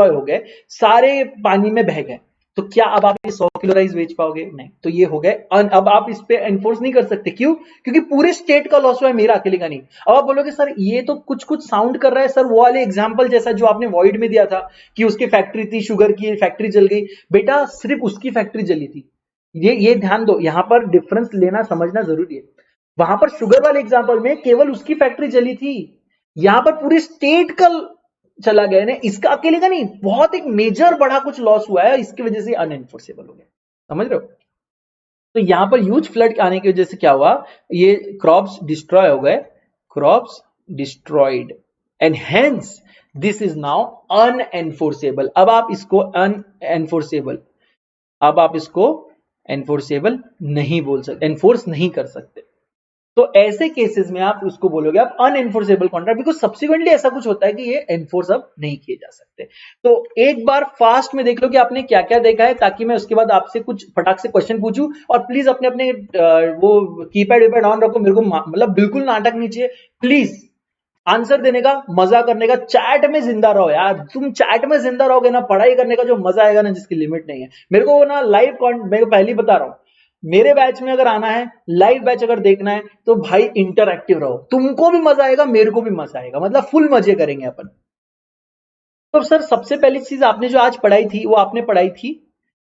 हो गए, सारे पानी में बह गए। तो क्या अब आप ये 100 किलो राइस बेच पाओगे? नहीं। तो ये हो गए अब आप इस पे एनफोर्स नहीं कर सकते। क्यों? क्योंकि पूरे स्टेट का लॉस हुआ है, मेरा अकेले का नहीं। अब आप बोलोगे सर ये तो कुछ कुछ साउंड कर रहा है सर वो वाले एग्जांपल जैसा जो आपने वॉइड में दिया था कि उसकी फैक्ट्री थी, शुगर की फैक्ट्री जल गई। बेटा सिर्फ उसकी फैक्ट्री जली थी, ये ध्यान दो, यहां पर डिफरेंस लेना समझना जरूरी है। वहां पर शुगर वाले एग्जांपल में केवल उसकी फैक्ट्री जली थी, यहां पर पूरे स्टेट का चला गया ना, इसका अकेले का नहीं, बहुत एक मेजर बड़ा कुछ लॉस हुआ है, इसकी वजह से अनएनफोर्सेबल हो गया। समझ रहे हो? तो यहां पर ह्यूज फ्लड आने की वजह से क्या हुआ, ये क्रॉप्स डिस्ट्रॉय हो गए, crops destroyed, and hence this is now unenforceable. अब आप इसको अनएनफोर्सेबल, अब आप इसको एनफोर्सेबल नहीं बोल सकते, एनफोर्स नहीं कर सकते। तो ऐसे केसेस में आप उसको बोलोगे आप अनएनफोर्सेबल कॉन्ट्रैक्ट, बिकॉज सब्सिक्वेंटली ऐसा कुछ होता है कि ये एनफोर्स अब नहीं किए जा सकते। तो एक बार फास्ट में देख लो कि आपने क्या क्या देखा है, ताकि मैं उसके बाद आपसे कुछ फटाक से क्वेश्चन पूछूं। और प्लीज अपने अपने वो कीपैड वीपैड ऑन रखो, मेरे को मतलब बिल्कुल नाटक नहीं चाहिए प्लीज। आंसर देने का, मजा करने का, चैट में जिंदा रहो यार, तुम चैट में जिंदा रहोगे ना, पढ़ाई करने का जो मजा आएगा ना, जिसकी लिमिट नहीं है। मेरे को ना लाइव मैं पहले ही बता रहा हूं, मेरे बैच में अगर आना है, लाइव बैच अगर देखना है, तो भाई इंटरएक्टिव रहो, तुमको भी मजा आएगा, मेरे को भी मजा आएगा, मतलब फुल मजे करेंगे अपन। तो सर सबसे पहली चीज आपने जो आज पढ़ाई थी, वो आपने पढ़ाई थी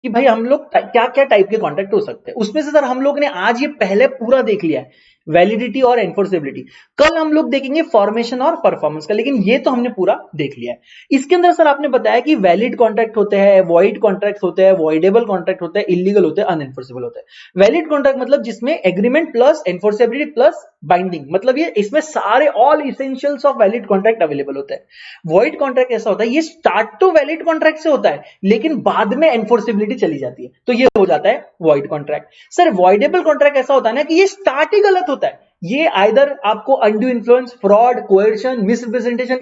कि भाई हम लोग क्या क्या टाइप के कॉन्ट्रैक्ट हो सकते हैं। उसमें से सर हम लोग ने आज ये पहले पूरा देख लिया है, वैलिडिटी और एनफोर्सेबिलिटी। कल हम लोग देखेंगे फॉर्मेशन और परफॉर्मेंस का, लेकिन ये तो हमने पूरा देख लिया है। इसके अंदर सर आपने बताया कि वैलिड कॉन्ट्रैक्ट होते हैं, वॉइड कॉन्ट्रैक्ट होते हैं, वॉइडेबल कॉन्ट्रैक्ट होते हैं, इलीगल होते हैं, अनएनफोर्सेबल होते हैं। वैलिड कॉन्ट्रैक्ट मतलब जिसमें agreement plus enforceability plus binding, मतलब ये इसमें सारे all essentials of valid contract available होते हैं। वॉइड कॉन्ट्रैक्ट ऐसा होता है, ये स्टार्ट तो वैलिड कॉन्ट्रैक्ट से होता है, लेकिन बाद में एनफोर्सेबिलिटी चली जाती है, तो ये हो जाता है void contract. Sir voidable contract ऐसा होता है ना कि ये स्टार्ट ही गलत होता है, ये आइदर आपको अनड्यू इन्फ्लुएंस, फ्रॉड, कोएर्शन, मिसरिप्रेजेंटेशन,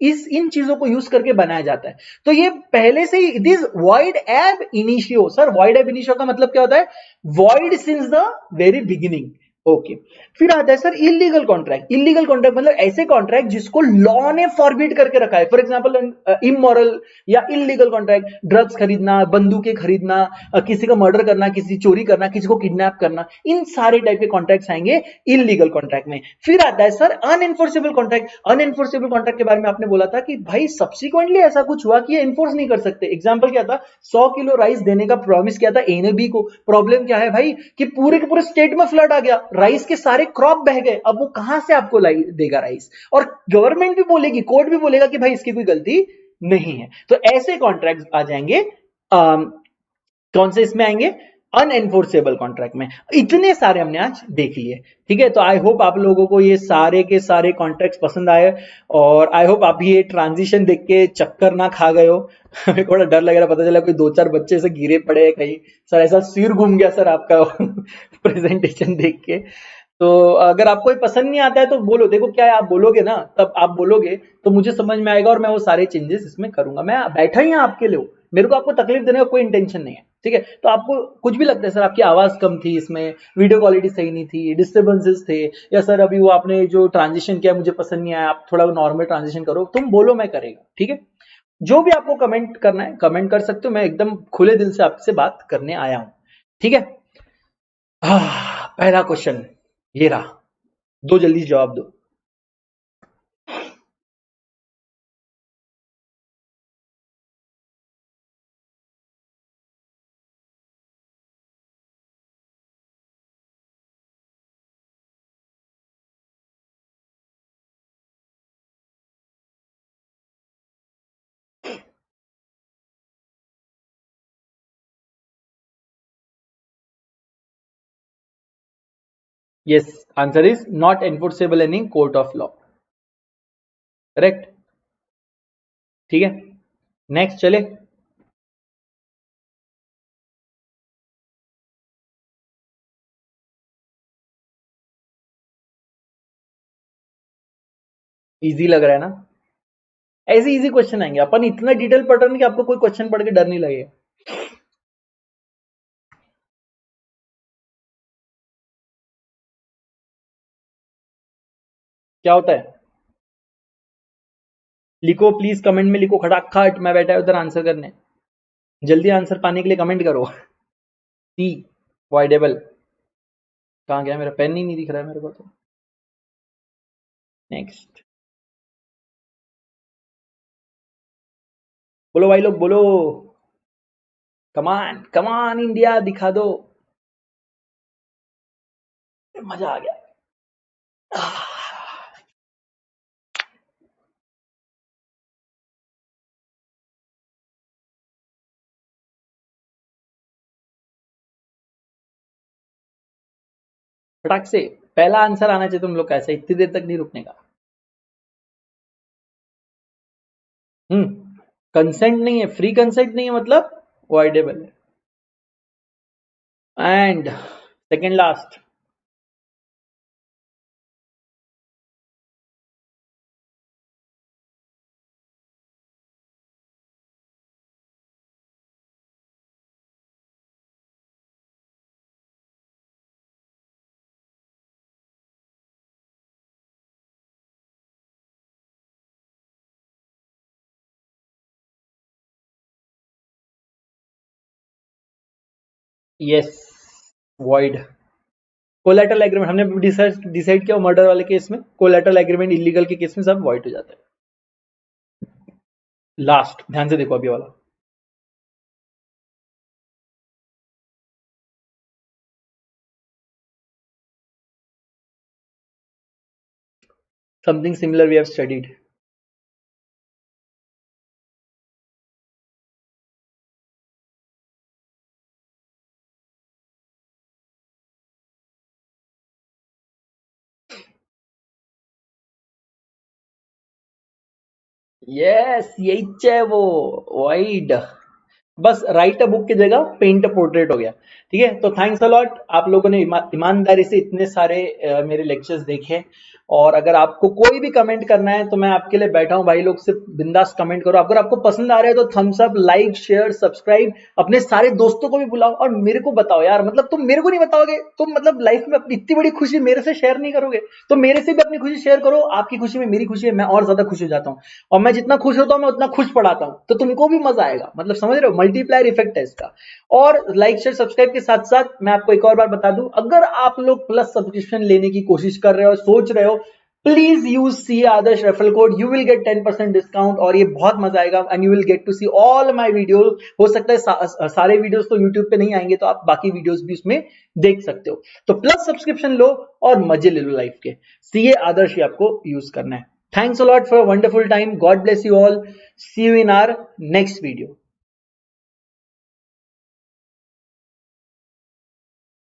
इस इन चीजों को यूज करके बनाया जाता है। तो ये पहले से ही it is void ab initio. Sir void ab initio का मतलब क्या होता है? Void since the very beginning. Okay, फिर आता है sir illegal contract. Illegal contract मतलब ऐसे कॉन्ट्रैक्ट जिसको लॉ ने फॉरबिड करके रखा है। फॉर एग्जांपल इमोरल या इलीगल कॉन्ट्रैक्ट, ड्रग्स खरीदना, बंदूकें खरीदना, किसी का मर्डर करना, किसी चोरी करना, किसी को किडनैप करना, इन सारे टाइप के कॉन्ट्रैक्ट्स आएंगे इलीगल कॉन्ट्रैक्ट में। फिर आता है सर अनएनफोर्सेबल कॉन्ट्रैक्ट। अनएनफोर्सेबल कॉन्ट्रैक्ट के बारे में आपने बोला था कि भाई सब्सिक्वेंटली ऐसा कुछ हुआ कि ये एनफोर्स नहीं कर सकते। एग्जांपल क्या था? 100 किलो राइस देने का प्रॉमिस किया था ए ने बी को। प्रॉब्लम क्या है भाई कि पूरे के पूरे स्टेट में फ्लड आ गया, राइस के सारे क्रॉप बह गए, अब वो कहां से आपको देगा राइस? और गवर्नमेंट भी बोलेगी, कोर्ट भी बोलेगा कि भाई इसकी कोई गलती नहीं है। तो ऐसे कॉन्ट्रैक्ट आ जाएंगे, कौन से इसमें आएंगे? अनएनफोर्सेबल कॉन्ट्रैक्ट में। इतने सारे हमने आज देख लिए, ठीक है। तो आई होप आप लोगों को ये सारे के सारे कॉन्ट्रैक्ट्स पसंद आए, और आई होप आप ये ट्रांजिशन देख के चक्कर ना खा गए हो। हमें थोड़ा डर लग रहा, पता चला कोई 2-4 बच्चे से गिरे पड़े कहीं, सर ऐसा सिर घूम गया सर आपका प्रेजेंटेशन देख के। तो अगर आपको पसंद नहीं आता है तो बोलो, देखो क्या है, आप बोलोगे ना, तब आप बोलोगे तो मुझे समझ में आएगा और मैं वो सारे चेंजेस इसमें करूंगा। मैं बैठा ही आपके लिए, मेरे को आपको तकलीफ देने का कोई इंटेंशन नहीं है, ठीक है। तो आपको कुछ भी लगता है सर आपकी आवाज कम थी, इसमें वीडियो क्वालिटी सही नहीं थी, डिस्टर्बेंसेस थे, या सर अभी वो आपने जो ट्रांजिशन किया मुझे पसंद नहीं आया, आप थोड़ा नॉर्मल ट्रांजिशन करो, तुम बोलो मैं करेगा, ठीक है। जो भी आपको कमेंट करना है कमेंट कर सकते हो, मैं एकदम खुले दिल से आपसे बात करने आया हूं, ठीक है। पहला क्वेश्चन ये रहा, दो जल्दी से जवाब दो। Yes, answer is not enforceable in court of law, correct, ठीक है। नेक्स्ट चले। इजी लग रहा है ना, ऐसे इजी क्वेश्चन आएंगे, अपन इतना डिटेल पढ़ रहे हैं कि आपको कोई क्वेश्चन पढ़ के डर नहीं लगेगा। क्या होता है, लिखो प्लीज, कमेंट में लिखो खटाखट, मैं बैठा है उधर आंसर करने, जल्दी आंसर पाने के लिए कमेंट करो। सी वॉइडेबल, कहाँ गया मेरा पेन, ही नहीं दिख रहा है मेरे को तो। नेक्स्ट, बोलो भाई लोग बोलो, कमान कमान इंडिया दिखा दो, मजा आ गया। फटाक से पहला आंसर आना चाहिए तुम लोग का, ऐसे इतनी देर तक नहीं रुकने का। कंसेंट नहीं है, फ्री कंसेंट नहीं है, मतलब वॉइडेबल है। And second last, yes, void. Collateral agreement हमने डिसाइड किया, मर्डर वाले केस में कोलैटरल एग्रीमेंट इलीगल के केस में सब वॉइड हो जाता है। लास्ट ध्यान से देखो अभी वाला, something similar we have studied. Yes, यही है वो, वाइड। बस राइट अ बुक की जगह पेंट अ पोर्ट्रेट हो गया, ठीक है। तो थैंक्स अ लॉट, आप लोगों ने ईमानदारी से इतने सारे मेरे लेक्चर्स देखे। और अगर आपको कोई भी कमेंट करना है तो मैं आपके लिए बैठा हूं भाई लोग, सिर्फ बिंदास कमेंट करो। अगर आपको पसंद आ रहा है तो thumbs up, like, share, subscribe, अपने सारे दोस्तों को भी बुलाओ और मेरे को बताओ यार, मतलब तुम मेरे को नहीं बताओगे, तुम मतलब लाइफ में अपनी इतनी बड़ी खुशी मेरे से शेयर नहीं करोगे, तो मेरे से भी अपनी खुशी शेयर करो। आपकी खुशी में मेरी खुशी है, मैं और ज्यादा खुश हो जाता हूँ, और मैं जितना खुश होता हूँ मैं उतना खुश पढ़ाता हूँ, तो तुमको भी मजा आएगा, मतलब समझ रहे हो, मल्टीप्लायर इफेक्ट है इसका। और लाइक शेयर सब्सक्राइब के साथ साथ मैं आपको एक और बार बता दूं, अगर आप लोग प्लस सब्सक्रिप्शन लेने की कोशिश कर रहे हो, सोच रहे हो, please use C Adarsh referral code, you will get 10% discount, और ये बहुत मजा आएगा, and you will get to see all my video. हो सकता है सारे वीडियोस तो यूट्यूब पे नहीं आएंगे, तो आप बाकी वीडियोस भी उसमें देख सकते हो। तो प्लस सब्सक्रिप्शन लो और मजे ले लो लाइफ के, सीए आदर्श ही आपको यूज करना है। Thanks a lot for a wonderful time. God bless you all. See you in our next video.